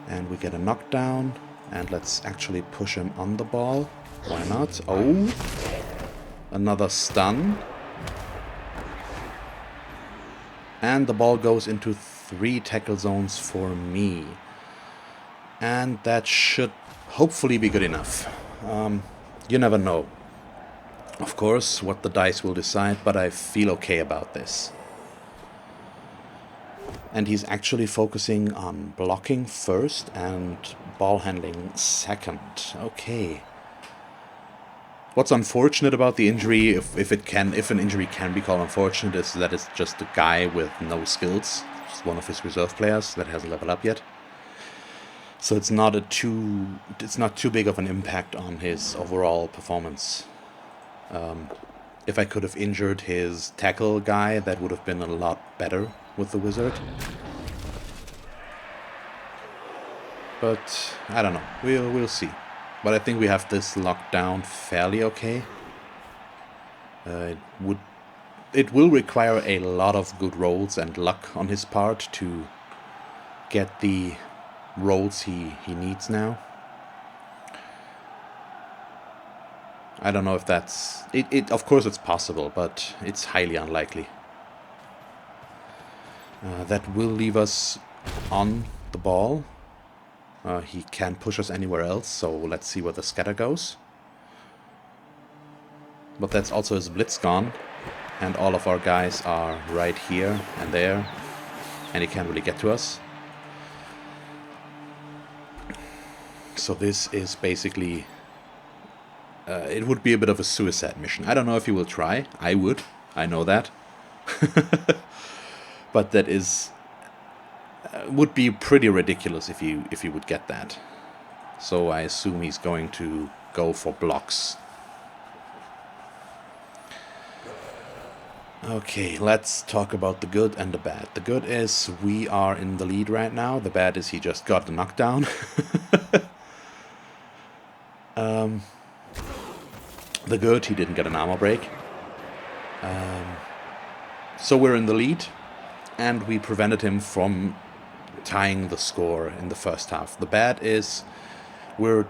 S1: And we get a knockdown, and let's actually push him on the ball. Why not? Oh! Another stun. And the ball goes into 3 tackle zones for me. And that should hopefully be good enough. You never know, of course, what the dice will decide, but I feel okay about this. And he's actually focusing on blocking first and ball handling second. Okay. What's unfortunate about the injury, if an injury can be called unfortunate, is that it's just a guy with no skills. It's one of his reserve players that hasn't leveled up yet. So it's not too big of an impact on his overall performance. If I could have injured his tackle guy, that would have been a lot better with the wizard. But I don't know. We'll see. But I think we have this locked down fairly okay. It will require a lot of good rolls and luck on his part to get the rolls he needs now. I don't know if that's... Of course it's possible, but it's highly unlikely. That will leave us on the ball. He can't push us anywhere else, so let's see where the scatter goes. But that's also his blitz gone. And all of our guys are right here and there. And he can't really get to us. So this is basically... it would be a bit of a suicide mission. I don't know if he will try. I would. I know that. But that is... would be pretty ridiculous if you would get that. So I assume he's going to go for blocks. Okay, let's talk about the good and the bad. The good is we are in the lead right now. The bad is he just got the knockdown. The good, he didn't get an armor break. So we're in the lead, and we prevented him from tying the score in the first half. The bad is we're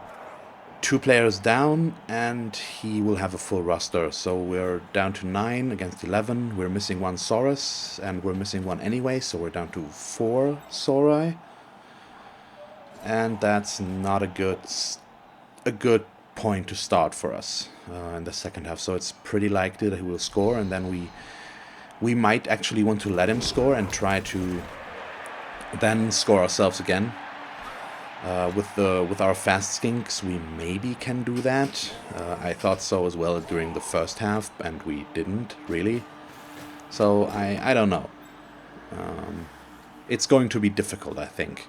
S1: 2 players down, and he will have a full roster. So we're down to 9 against 11. We're missing 1 Saurus, and we're missing 1 anyway, so we're down to 4 Sauri. And that's not a good point to start for us in the second half. So it's pretty likely that he will score, and then we might actually want to let him score and try to then score ourselves again. With our fast skinks, we maybe can do that. I thought so as well during the first half, and we didn't really. So I don't know. It's going to be difficult, I think.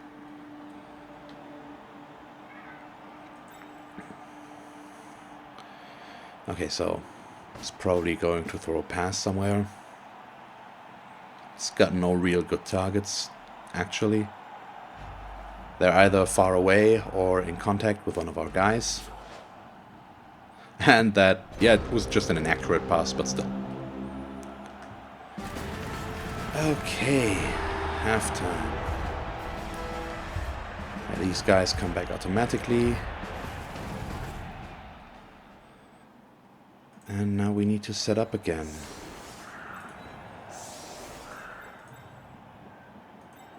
S1: Okay, so it's probably going to throw a pass somewhere. It's got no real good targets, actually. They're either far away or in contact with one of our guys. And that, yeah, it was just an inaccurate pass, but still. Okay, halftime. Yeah, these guys come back automatically. And now we need to set up again.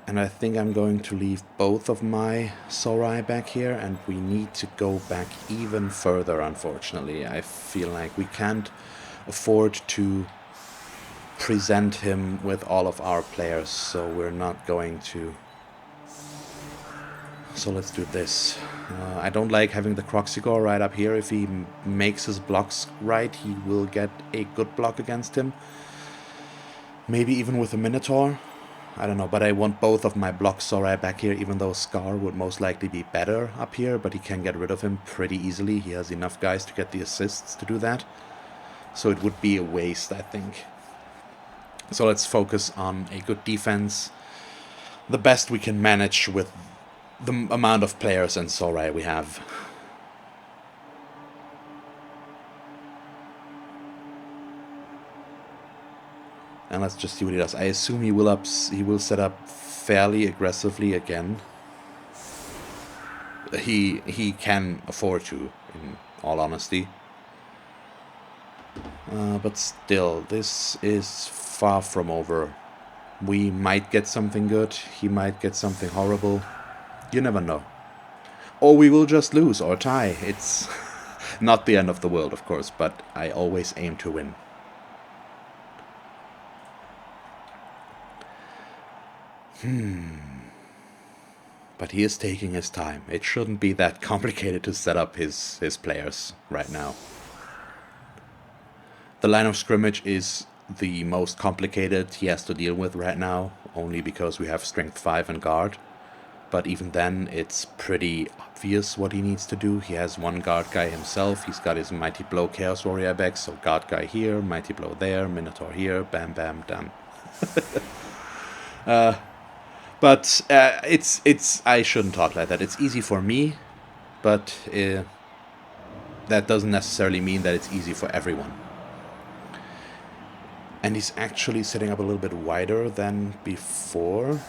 S1: And I think I'm going to leave both of my Sauri back here, and we need to go back even further, unfortunately. I feel like we can't afford to present him with all of our players, so we're not going to. So let's do this. I don't like having the Croxigor right up here. If he makes his blocks right, he will get a good block against him. Maybe even with a Minotaur. I don't know, but I want both of my blocks Sauri back here, even though Scar would most likely be better up here, but he can get rid of him pretty easily. He has enough guys to get the assists to do that. So it would be a waste, I think. So let's focus on a good defense. The best we can manage with the amount of players and Sauri we have. And let's just see what he does. I assume he will set up fairly aggressively again. He can afford to, in all honesty. But still, this is far from over. We might get something good. He might get something horrible. You never know. Or we will just lose or tie. It's not the end of the world, of course, but I always aim to win. But he is taking his time. It shouldn't be that complicated to set up his players right now. The line of scrimmage is the most complicated he has to deal with right now, only because we have strength 5 and guard. But even then, it's pretty obvious what he needs to do. He has one guard guy himself. He's got his Mighty Blow Chaos Warrior back, so guard guy here, Mighty Blow there, Minotaur here, bam bam, done. But it's I shouldn't talk like that. It's easy for me, but that doesn't necessarily mean that it's easy for everyone. And he's actually setting up a little bit wider than before.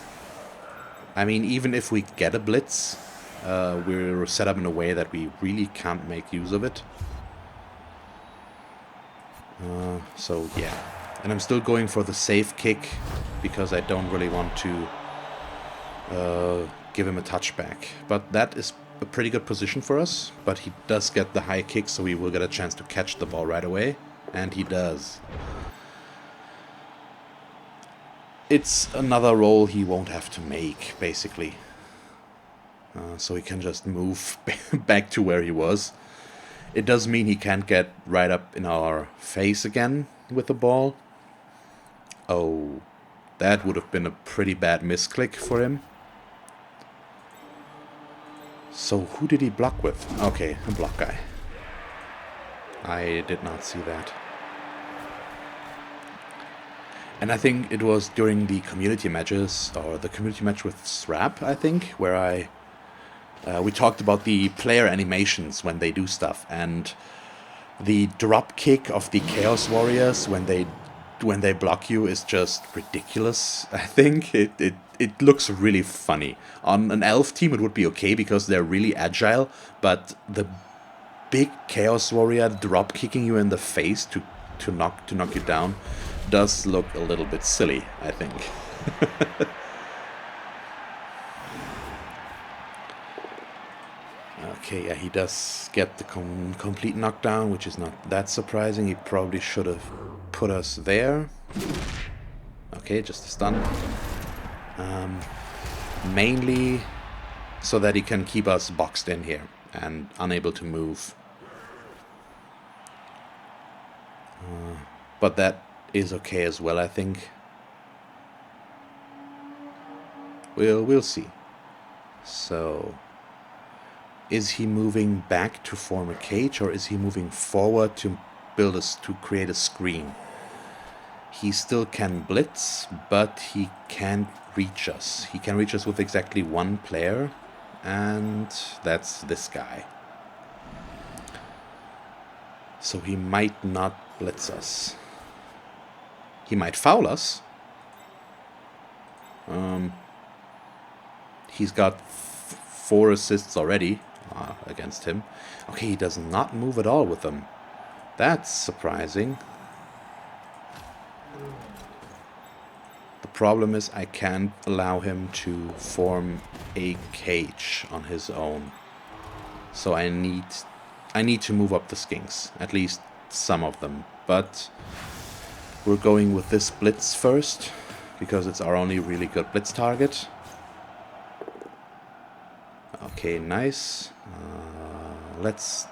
S1: I mean, even if we get a blitz, we're set up in a way that we really can't make use of it. So yeah, and I'm still going for the safe kick because I don't really want to give him a touchback. But that is a pretty good position for us, but he does get the high kick, so he will get a chance to catch the ball right away, and he does. It's another roll he won't have to make, basically. So he can just move back to where he was. It does mean he can't get right up in our face again with the ball. Oh, that would have been a pretty bad misclick for him. So who did he block with? Okay, a block guy. I did not see that. And I think it was during the community matches, or the community match with Srap, I think, where we talked about the player animations when they do stuff, and the drop kick of the Chaos Warriors when they block you is just ridiculous. I think it looks really funny. On an elf team it would be okay because they're really agile, but the big Chaos Warrior drop kicking you in the face to knock you down does look a little bit silly, I think. Okay, yeah, he does get the complete knockdown, which is not that surprising. He probably should have put us there. Okay, just a stun. Mainly so that he can keep us boxed in here and unable to move. But that is okay as well, I think. We'll see. So, is he moving back to form a cage, or is he moving forward to create a screen? He still can blitz, but he can't reach us. He can reach us with exactly one player, and that's this guy. So he might not blitz us. He might foul us. He's got 4 assists already against him. Okay, he does not move at all with them. That's surprising. The problem is I can't allow him to form a cage on his own. So I need to move up the skinks, at least some of them. But we're going with this blitz first, because it's our only really good blitz target. Okay, nice. Let's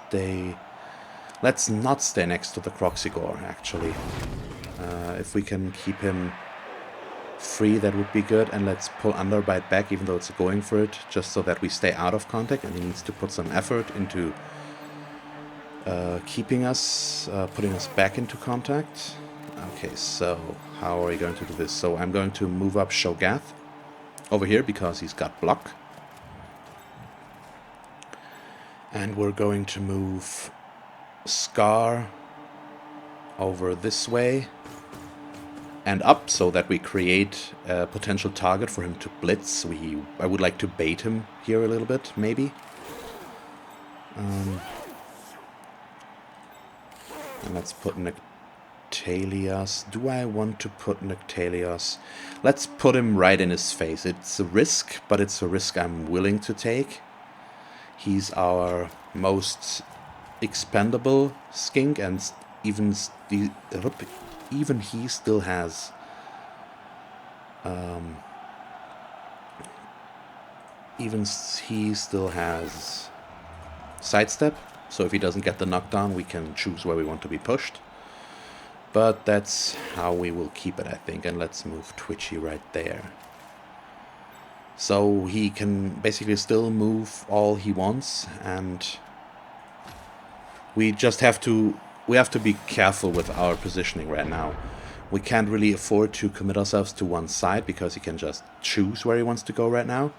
S1: not stay next to the Croxigore, actually. If we can keep him free, that would be good. And let's pull Underbite back, even though it's going for it, just so that we stay out of contact. And he needs to put some effort into putting us back into contact. Okay, so how are we going to do this? So I'm going to move up Shogath over here because he's got block. And we're going to move Scar over this way and up so that we create a potential target for him to blitz. I would like to bait him here a little bit, maybe. And let's put Nectalios. Do I want to put Nectalios? Let's put him right in his face. It's a risk, but it's a risk I'm willing to take. He's our most expendable skink, and even he still has sidestep. So if he doesn't get the knockdown, we can choose where we want to be pushed. But that's how we will keep it, I think. And let's move Twitchy right there. So he can basically still move all he wants, and we just have to be careful with our positioning right now. We can't really afford to commit ourselves to one side because he can just choose where he wants to go right now.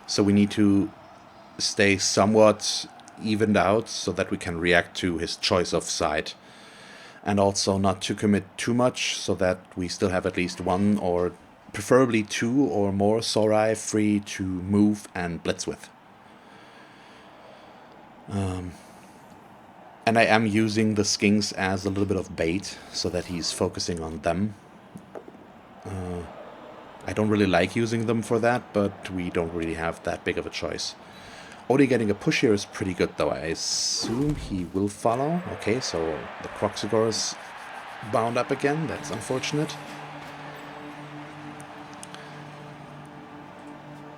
S1: So we need to stay somewhat evened out so that we can react to his choice of side, and also not to commit too much so that we still have at least one or preferably 2 or more Sorai free to move and blitz with. And I am using the skinks as a little bit of bait so that he's focusing on them. I don't really like using them for that, but we don't really have that big of a choice. Odie getting a push here is pretty good, though. I assume he will follow. Okay, so the Croxigore is bound up again. That's unfortunate.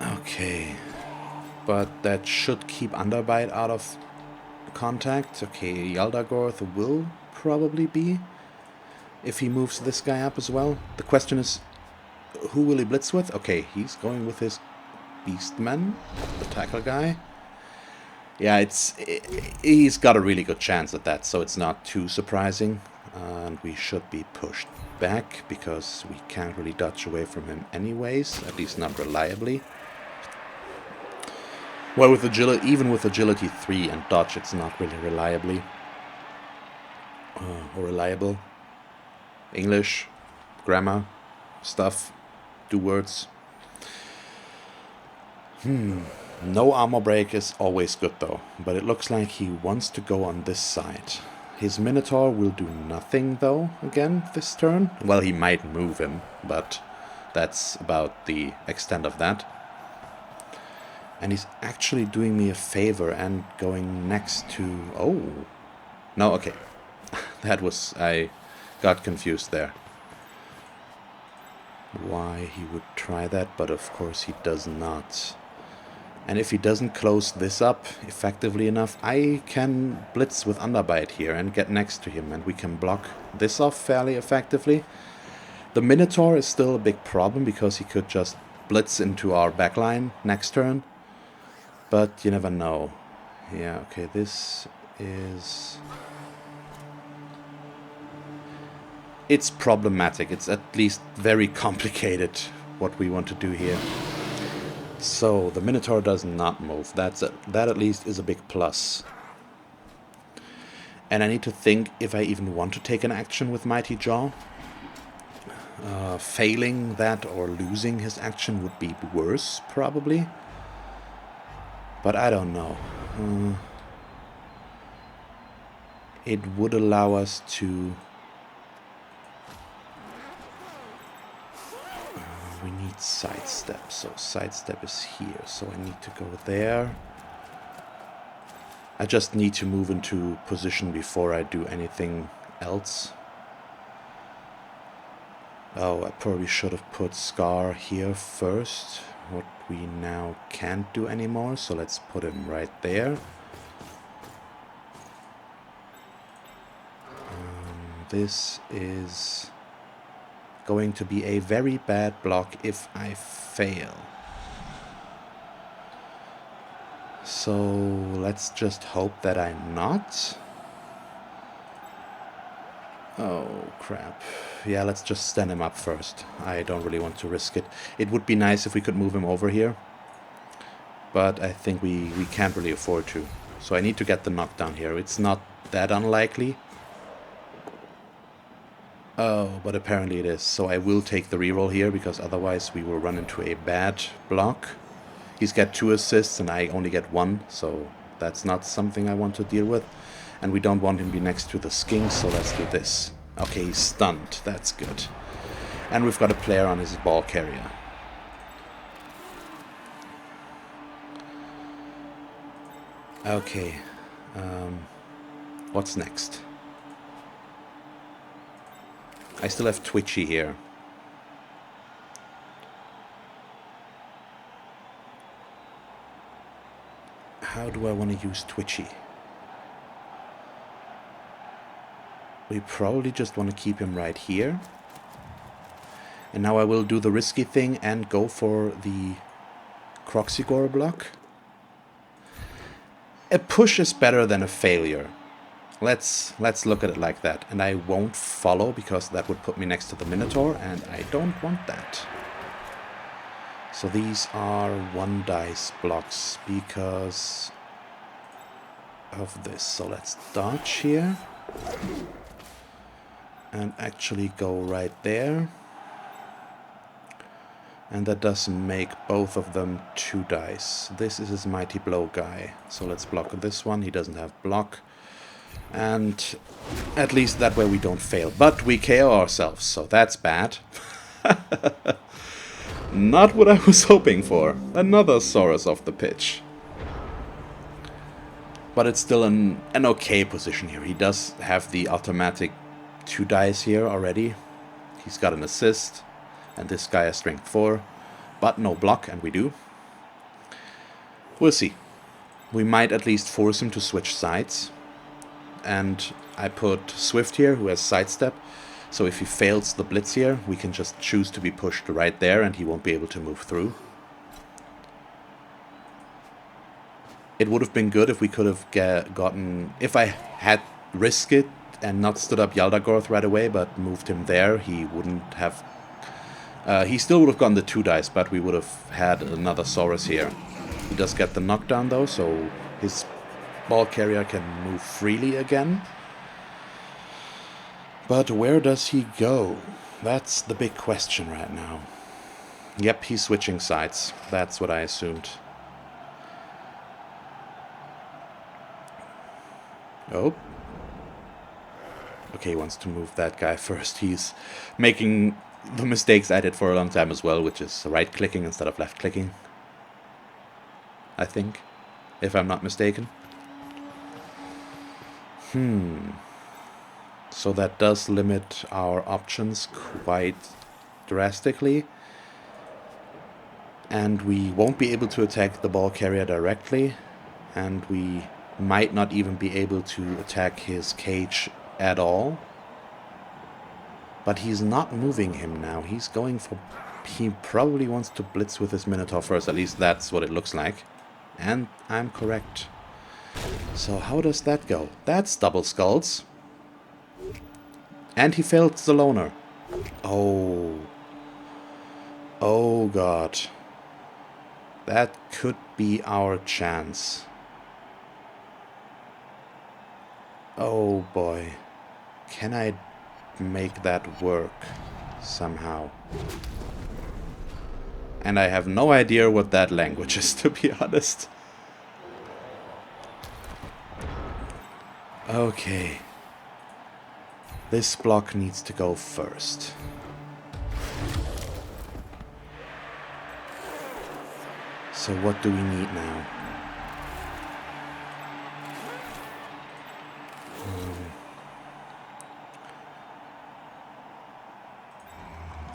S1: Okay, but that should keep Underbite out of contact. Okay, Yaldagorth will probably be, if he moves this guy up as well. The question is, who will he blitz with? Okay, he's going with his Beastman, the tackle guy. Yeah, he's got a really good chance at that, so it's not too surprising. And we should be pushed back, because we can't really dodge away from him anyways, at least not reliably. Well, with agility, even with agility 3 and dodge, it's not really reliably. Or reliable. English, grammar, stuff, do words. No armor break is always good though, but it looks like he wants to go on this side. His Minotaur will do nothing though, again, this turn. Well, he might move him, but that's about the extent of that. And he's actually doing me a favor and going next to... Oh! No, okay. That was... I got confused there. Why he would try that, but of course he does not. And if he doesn't close this up effectively enough, I can blitz with Underbite here and get next to him, and we can block this off fairly effectively. The Minotaur is still a big problem, because he could just blitz into our backline next turn. But you never know. Yeah, okay, this is... It's problematic. It's at least very complicated what we want to do here. So, the Minotaur does not move. That at least is a big plus. And I need to think if I even want to take an action with Mighty Jaw. Failing that or losing his action would be worse, probably. But I don't know. It would allow us to... we need sidestep, so sidestep is here, so I need to go there. I just need to move into position before I do anything else. Oh, I probably should have put Scar here first, what we now can't do anymore, so let's put him right there. This is going to be a very bad block if I fail. So let's just hope that I'm not. Oh crap. Yeah, let's just stand him up first. I don't really want to risk it. It would be nice if we could move him over here, but I think we can't really afford to. So I need to get the knockdown here. It's not that unlikely. Oh, but apparently it is. So I will take the reroll here, because otherwise we will run into a bad block. He's got 2 assists and I only get 1, so that's not something I want to deal with. And we don't want him to be next to the skink, so let's do this. Okay, he's stunned. That's good. And we've got a player on his ball carrier. Okay. What's next? I still have Twitchy here. How do I want to use Twitchy? We probably just want to keep him right here. And now I will do the risky thing and go for the Croxigore block. A push is better than a failure. Let's look at it like that. And I won't follow, because that would put me next to the Minotaur, and I don't want that. So these are 1 dice blocks because of this. So let's dodge here. And actually go right there. And that does make both of them 2 dice. This is his Mighty Blow guy. So let's block this one. He doesn't have block. And at least that way we don't fail. But we KO ourselves, so that's bad. Not what I was hoping for. Another Saurus off the pitch. But it's still an okay position here. He does have the automatic 2 dice here already. He's got an assist. And this guy has strength 4. But no block, and we do. We'll see. We might at least force him to switch sides. And I put Swift here, who has sidestep. So if he fails the blitz here, we can just choose to be pushed right there and he won't be able to move through. It would have been good if we could have gotten... If I had risked it and not stood up Yaldagorth right away, but moved him there, he wouldn't have... he still would have gotten the 2 dice, but we would have had another Saurus here. He does get the knockdown though, so his ball carrier can move freely again. But where does he go? That's the big question right now. Yep, he's switching sides. That's what I assumed. Oh. Okay, he wants to move that guy first. He's making the mistakes I did for a long time as well, which is right-clicking instead of left-clicking. I think, if I'm not mistaken. So that does limit our options quite drastically. And we won't be able to attack the ball carrier directly. And we might not even be able to attack his cage at all. But he's not moving him now. He's going for... He probably wants to blitz with his Minotaur first. At least that's what it looks like. And I'm correct. So how does that go? That's double skulls. And he failed the loner. Oh. Oh god. That could be our chance. Oh boy. Can I make that work somehow? And I have no idea what that language is, to be honest. Okay. This block needs to go first. So what do we need now?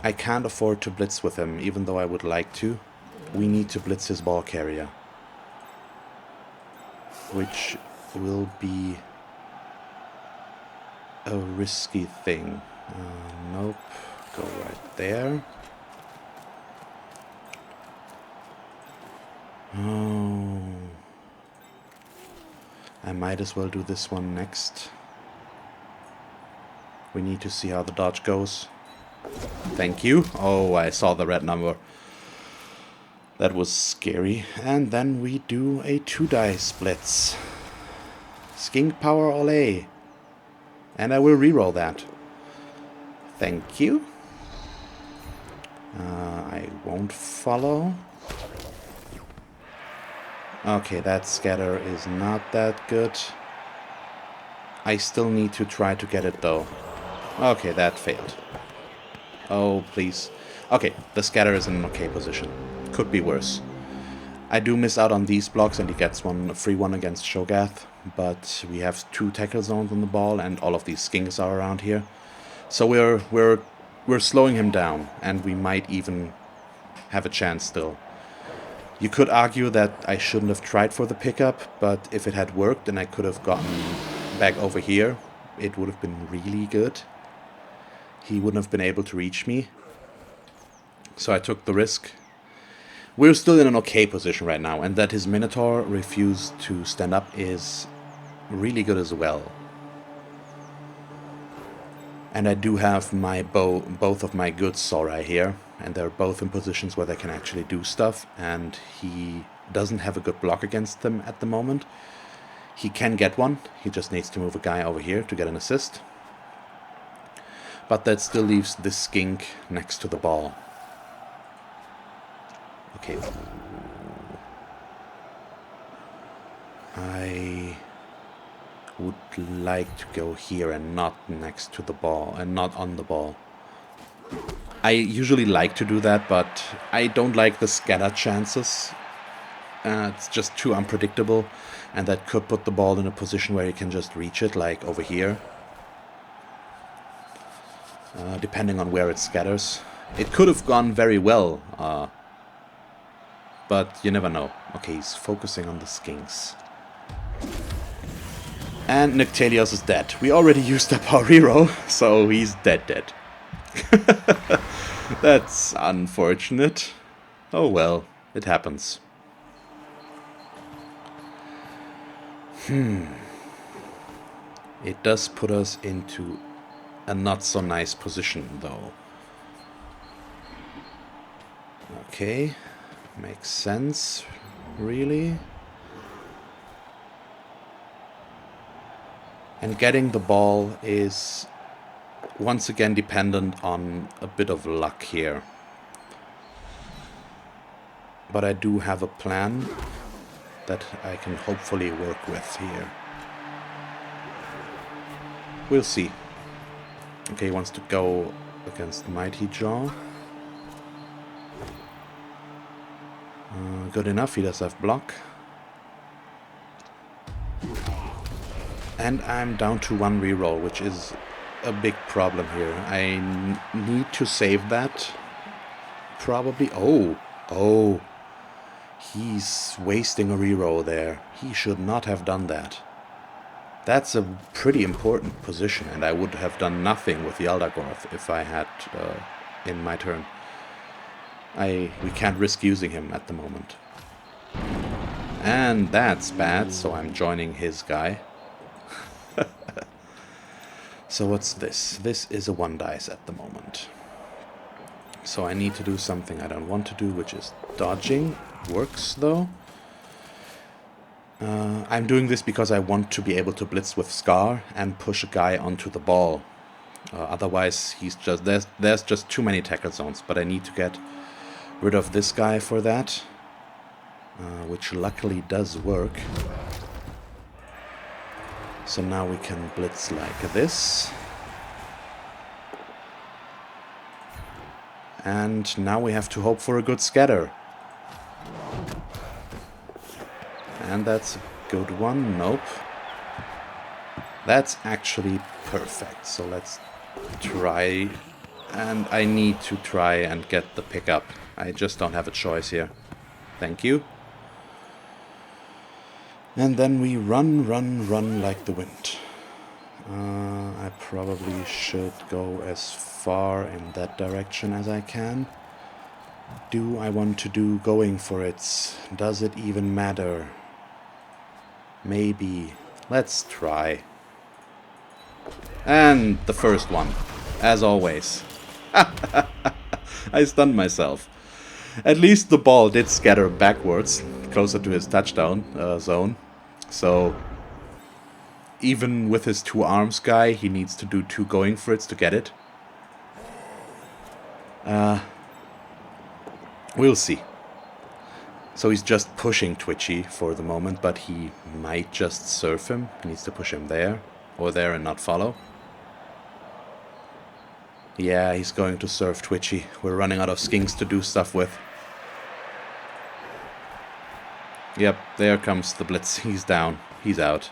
S1: I can't afford to blitz with him, even though I would like to. We need to blitz his ball carrier. Which will be a risky thing. Nope. Go right there. Oh. I might as well do this one next. We need to see how the dodge goes. Thank you. Oh, I saw the red number. That was scary. And then we do a 2-dice blitz. Skink power ole. And I will reroll that. Thank you. I won't follow. Okay, that scatter is not that good. I still need to try to get it though. Okay, that failed. Oh, please. Okay, the scatter is in an okay position. Could be worse. I do miss out on these blocks and he gets a free one against Shogath. But we have 2 tackle zones on the ball and all of these skinks are around here. So we're slowing him down and we might even have a chance still. You could argue that I shouldn't have tried for the pickup, but if it had worked and I could have gotten back over here, it would have been really good. He wouldn't have been able to reach me. So I took the risk. We're still in an okay position right now, and that his Minotaur refused to stand up is really good as well. And I do have my both of my good Sauri here, and they're both in positions where they can actually do stuff, and he doesn't have a good block against them at the moment. He can get one, he just needs to move a guy over here to get an assist. But that still leaves this skink next to the ball. Okay. I would like to go here and not next to the ball, and not on the ball. I usually like to do that, but I don't like the scatter chances. It's just too unpredictable, and that could put the ball in a position where you can just reach it, like over here. Depending on where it scatters. It could have gone very well, but you never know. Okay, he's focusing on the skinks. And Nyctelios is dead. We already used up our reroll, so he's dead. That's unfortunate. Oh well, it happens. It does put us into a not so nice position, though. Okay, makes sense, really. And getting the ball is once again dependent on a bit of luck here. But I do have a plan that I can hopefully work with here. We'll see. Okay, he wants to go against Mighty Jaw. Good enough, he does have block. And I'm down to 1 reroll, which is a big problem here. I need to save that. Probably. Oh. He's wasting a reroll there. He should not have done that. That's a pretty important position, and I would have done nothing with the Eldagoth if I had in my turn. We can't risk using him at the moment. And that's bad, so I'm joining his guy. So what's this? This is a 1 dice at the moment. So I need to do something I don't want to do, which is dodging. Works, though. I'm doing this because I want to be able to blitz with Scar and push a guy onto the ball. Otherwise, there's just too many tackle zones. But I need to get rid of this guy for that, which luckily does work. So now we can blitz like this. And now we have to hope for a good scatter. And that's a good one. Nope. That's actually perfect. So let's try. And I need to try and get the pickup. I just don't have a choice here. Thank you. And then we run like the wind. I probably should go as far in that direction as I can. Do I want to do going for it? Does it even matter? Maybe. Let's try. And the first one, as always. I stunned myself. At least the ball did scatter backwards, closer to his touchdown zone. So even with his 2 arms guy, he needs to do 2 going for it to get it. We'll see. So he's just pushing Twitchy for the moment, but he might just surf him. He needs to push him there, or there and not follow. Yeah, he's going to surf Twitchy. We're running out of skinks to do stuff with. Yep, there comes the blitz. He's down. He's out.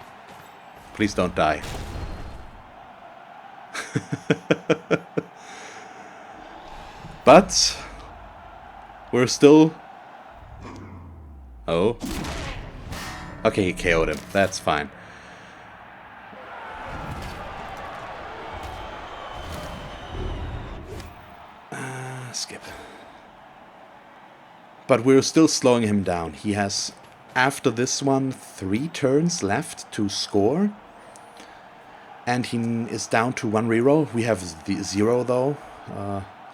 S1: Please don't die. But we're still... Oh. Okay, he KO'd him. That's fine. Skip. But we're still slowing him down. He has, after this one, 3 turns left to score. And he is down to 1 reroll. We have the 0 though,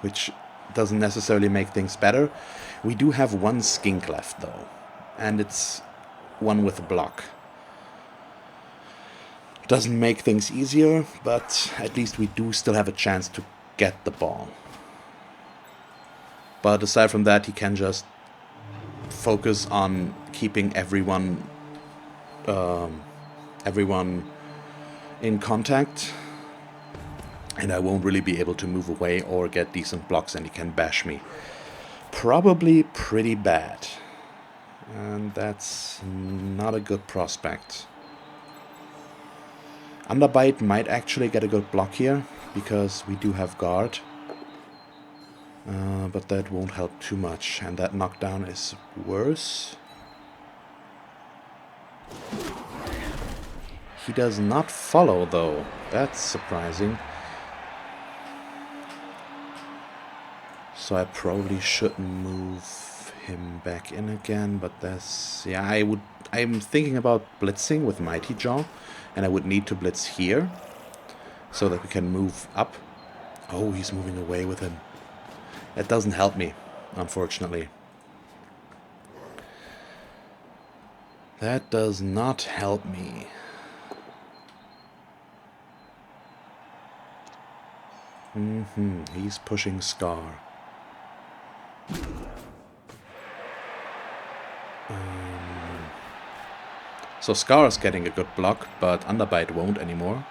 S1: which doesn't necessarily make things better. We do have 1 skink left though. And it's one with a block. Doesn't make things easier, but at least we do still have a chance to get the ball. But aside from that, he can just focus on keeping everyone in contact. And I won't really be able to move away or get decent blocks, and he can bash me. Probably pretty bad. And that's not a good prospect. Underbite might actually get a good block here, because we do have guard. But that won't help too much, and that knockdown is worse. He does not follow though. That's surprising. So I probably should move him back in again, but that's... Yeah, I'm thinking about blitzing with Mighty Jaw And I would need to blitz here so that we can move up. Oh, he's moving away with him. That doesn't help me, unfortunately. That does not help me. He's pushing Scar. So Scar is getting a good block, but Underbite won't anymore.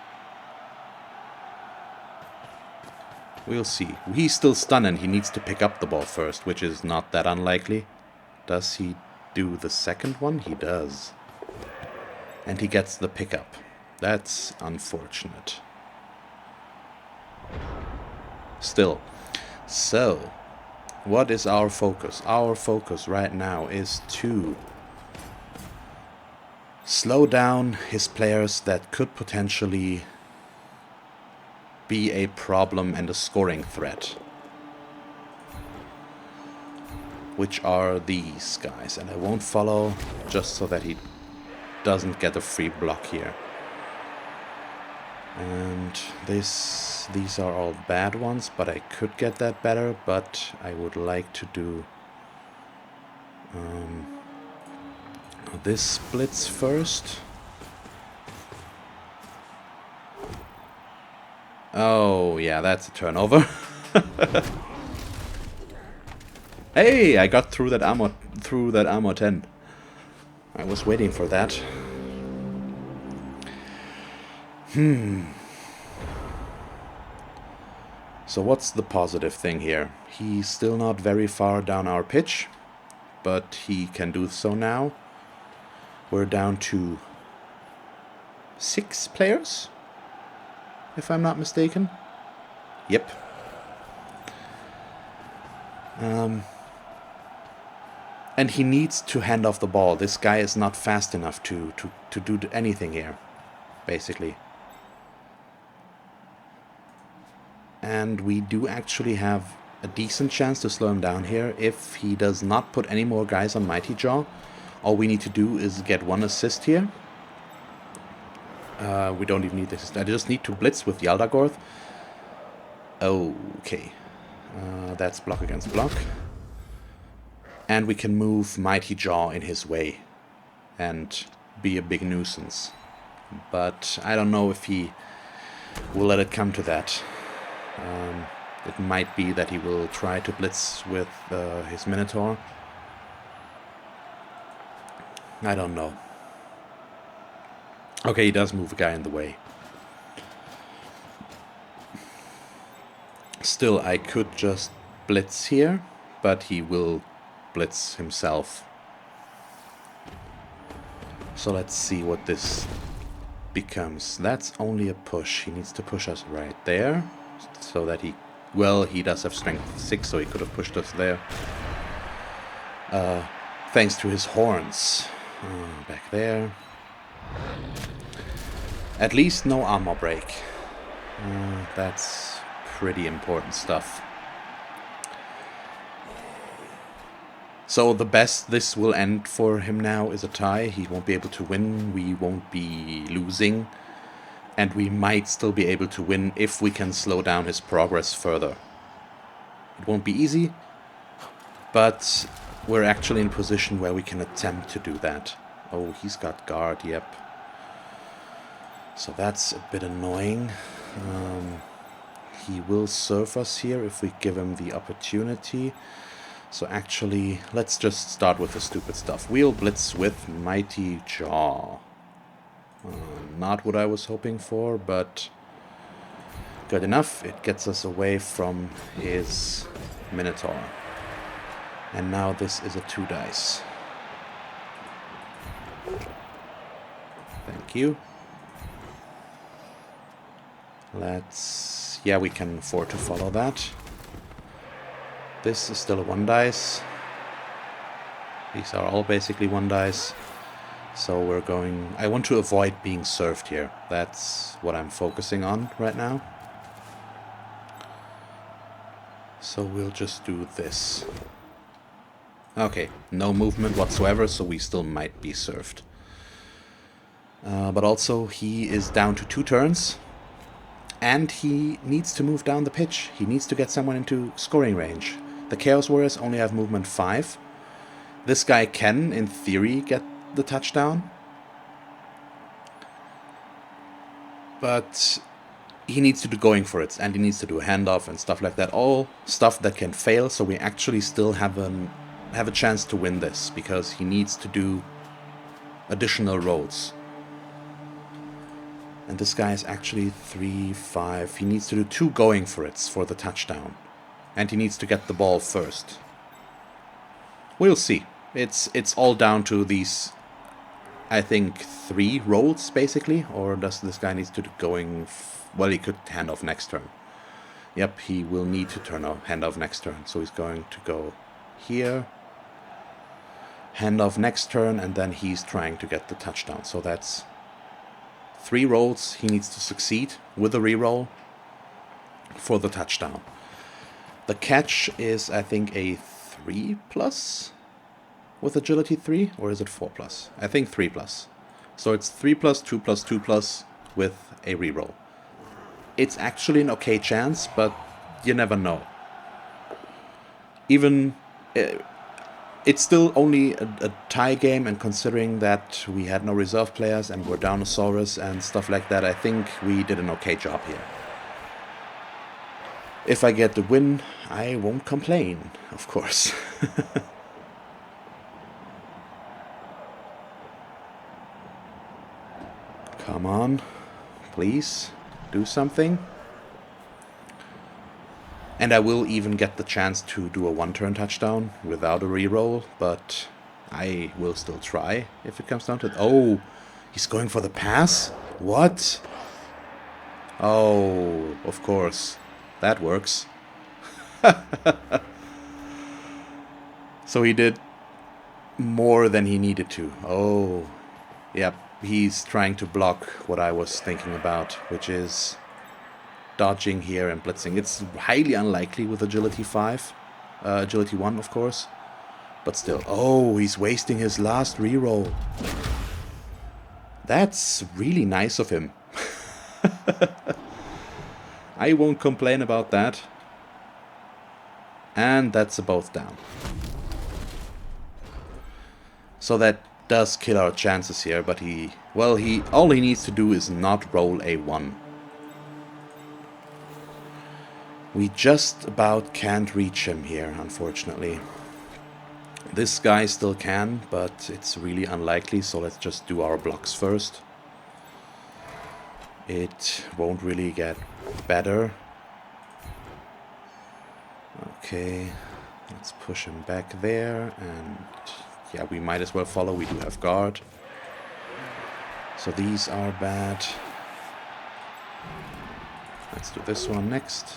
S1: We'll see. He's still stunned and he needs to pick up the ball first, which is not that unlikely. Does he do the second one? He does. And he gets the pickup. That's unfortunate. Still. So, what is our focus? Our focus right now is to slow down his players that could potentially be a problem and a scoring threat. Which are these guys. And I won't follow just so that he doesn't get a free block here. And these are all bad ones, but I could get that better, but I would like to do this blitz first. Oh, yeah, that's a turnover. Hey, I got through that armor 10. I was waiting for that. So what's the positive thing here? He's still not very far down our pitch, but he can do so now. We're down to 6 players, if I'm not mistaken. Yep. And he needs to hand off the ball. This guy is not fast enough to do anything here, basically. And we do actually have a decent chance to slow him down here if he does not put any more guys on Mighty Jaw. All we need to do is get 1 assist here. We don't even need this. I just need to blitz with the Aldagorth. Okay. That's block against block. And we can move Mighty Jaw in his way and be a big nuisance. But I don't know if he will let it come to that. It might be that he will try to blitz with his Minotaur. I don't know. Okay, he does move a guy in the way. Still, I could just blitz here, but he will blitz himself. So let's see what this becomes. That's only a push. He needs to push us right there, so that he... Well, he does have strength 6, so he could have pushed us there. Thanks to his horns. Back there. At least no armor break. That's pretty important stuff. So the best this will end for him now is a tie. He won't be able to win. We won't be losing. And we might still be able to win if we can slow down his progress further. It won't be easy, but we're actually in a position where we can attempt to do that. Oh, he's got guard, yep. So that's a bit annoying. He will serve us here if we give him the opportunity. So actually, let's just start with the stupid stuff. We'll blitz with Mighty Jaw. Not what I was hoping for, but good enough. It gets us away from his Minotaur. And now this is a 2 dice. Thank you. Let's... Yeah, we can afford to follow that. This is still a 1 dice. These are all basically 1 dice. So we're going... I want to avoid being served here. That's what I'm focusing on right now. So we'll just do this. Okay, no movement whatsoever, so we still might be served. But also he is down to 2 turns. And he needs to move down the pitch. He needs to get someone into scoring range. The Chaos Warriors only have movement 5. This guy can, in theory, get the touchdown. But he needs to do going for it, and he needs to do a handoff and stuff like that. All stuff that can fail, so we actually still have a chance to win this, because he needs to do additional rolls. And this guy is actually 3-5. He needs to do 2 going for it for the touchdown. And he needs to get the ball first. We'll see. It's all down to these, I think, 3 rolls, basically. Or does this guy need to do going... well, he could hand off next turn. Yep, he will need to hand off next turn. So he's going to go here. Hand off next turn, and then he's trying to get the touchdown. So that's 3 rolls he needs to succeed with a reroll for the touchdown. The catch is, I think, a 3+ with agility 3, or is it 4+? I think 3+. So it's 3+, 2+, 2+ with a reroll. It's actually an okay chance, but you never know. Even it's still only a tie game, and considering that we had no reserve players and we're down Saurus and stuff like that, I think we did an okay job here. If I get the win, I won't complain, of course. Come on, please, do something. And I will even get the chance to do a 1-turn touchdown without a reroll, but I will still try if it comes down to it. Oh, he's going for the pass? What? Oh, of course. That works. So he did more than he needed to. Oh, yep. He's trying to block what I was thinking about, which is dodging here and blitzing. It's highly unlikely with agility 5. Agility 1, of course. But still. Oh, he's wasting his last reroll. That's really nice of him. I won't complain about that. And that's a both down. So that does kill our chances here, but all he needs to do is not roll a 1. We just about can't reach him here, unfortunately. This guy still can, but it's really unlikely, so let's just do our blocks first. It won't really get better. Okay, let's push him back there, and yeah, we might as well follow. We do have guard. So these are bad. Let's do this one next.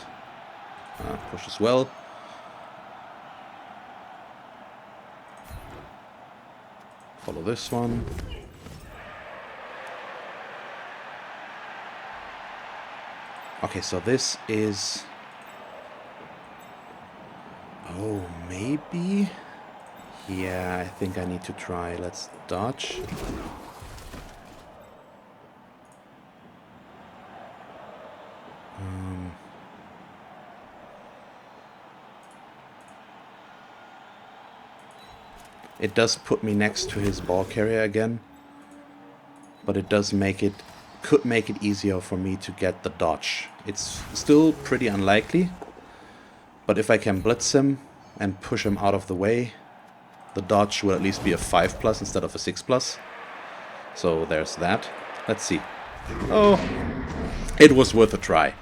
S1: Push as well. Follow this one. Okay, so this is... oh, maybe? Yeah, I think I need to try. Let's dodge. It does put me next to his ball carrier again, but it does could make it easier for me to get the dodge. It's still pretty unlikely, but if I can blitz him and push him out of the way, the dodge will at least be a 5+ instead of a 6+. So there's that. Let's see. Oh, it was worth a try,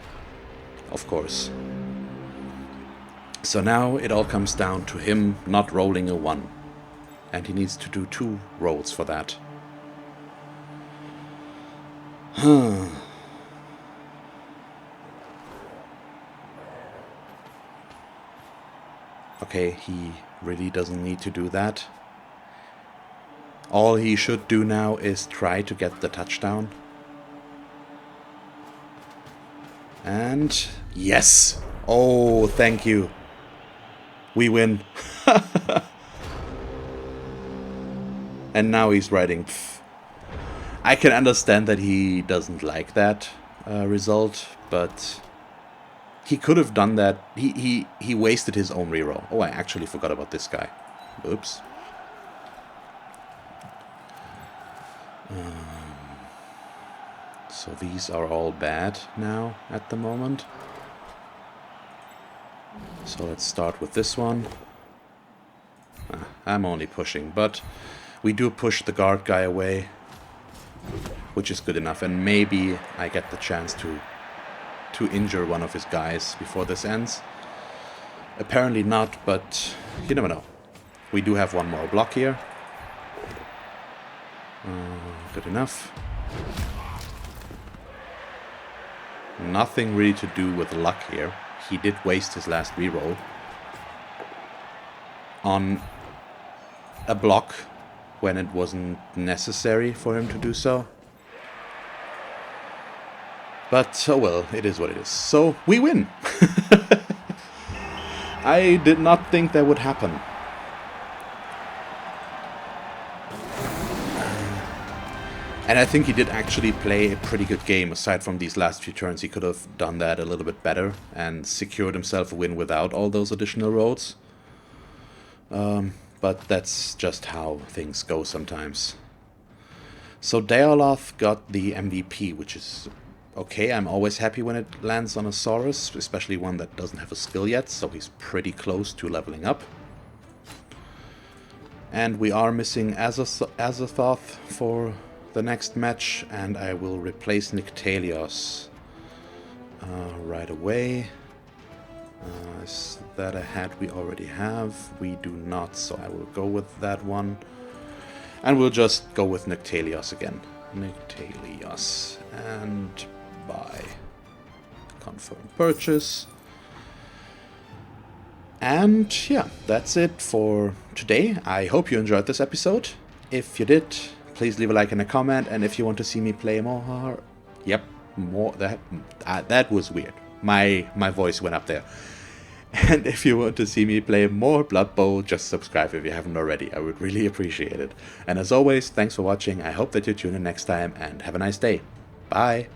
S1: of course. So now it all comes down to him not rolling a 1. And he needs to do 2 rolls for that. Okay, he really doesn't need to do that. All he should do now is try to get the touchdown. And yes! Oh, thank you. We win. And now he's writing. Pff. I can understand that he doesn't like that result, but he could have done that. He wasted his own reroll. Oh, I actually forgot about this guy. Oops. So these are all bad now at the moment. So let's start with this one. I'm only pushing, but we do push the guard guy away, which is good enough. And maybe I get the chance to injure one of his guys before this ends. Apparently not, but you never know. We do have one more block here. Good enough. Nothing really to do with luck here. He did waste his last reroll on a block when it wasn't necessary for him to do so. But oh well, it is what it is. So we win! I did not think that would happen. And I think he did actually play a pretty good game. Aside from these last few turns, he could have done that a little bit better and secured himself a win without all those additional roads. But that's just how things go sometimes. So Azathoth got the MVP, which is okay. I'm always happy when it lands on a Saurus, especially one that doesn't have a skill yet, so he's pretty close to leveling up. And we are missing Azathoth for the next match, and I will replace Nyctalios right away. Is that a hat we already have? We do not, so I will go with that one. And we'll just go with Nyctalios again. Nyctalios. And buy. Confirm purchase. And yeah, that's it for today. I hope you enjoyed this episode. If you did, please leave a like and a comment, and if you want to see me play more... Yep, more... That was weird. My voice went up there. And if you want to see me play more Blood Bowl, just subscribe if you haven't already. I would really appreciate it. And as always, thanks for watching. I hope that you tune in next time, and have a nice day. Bye!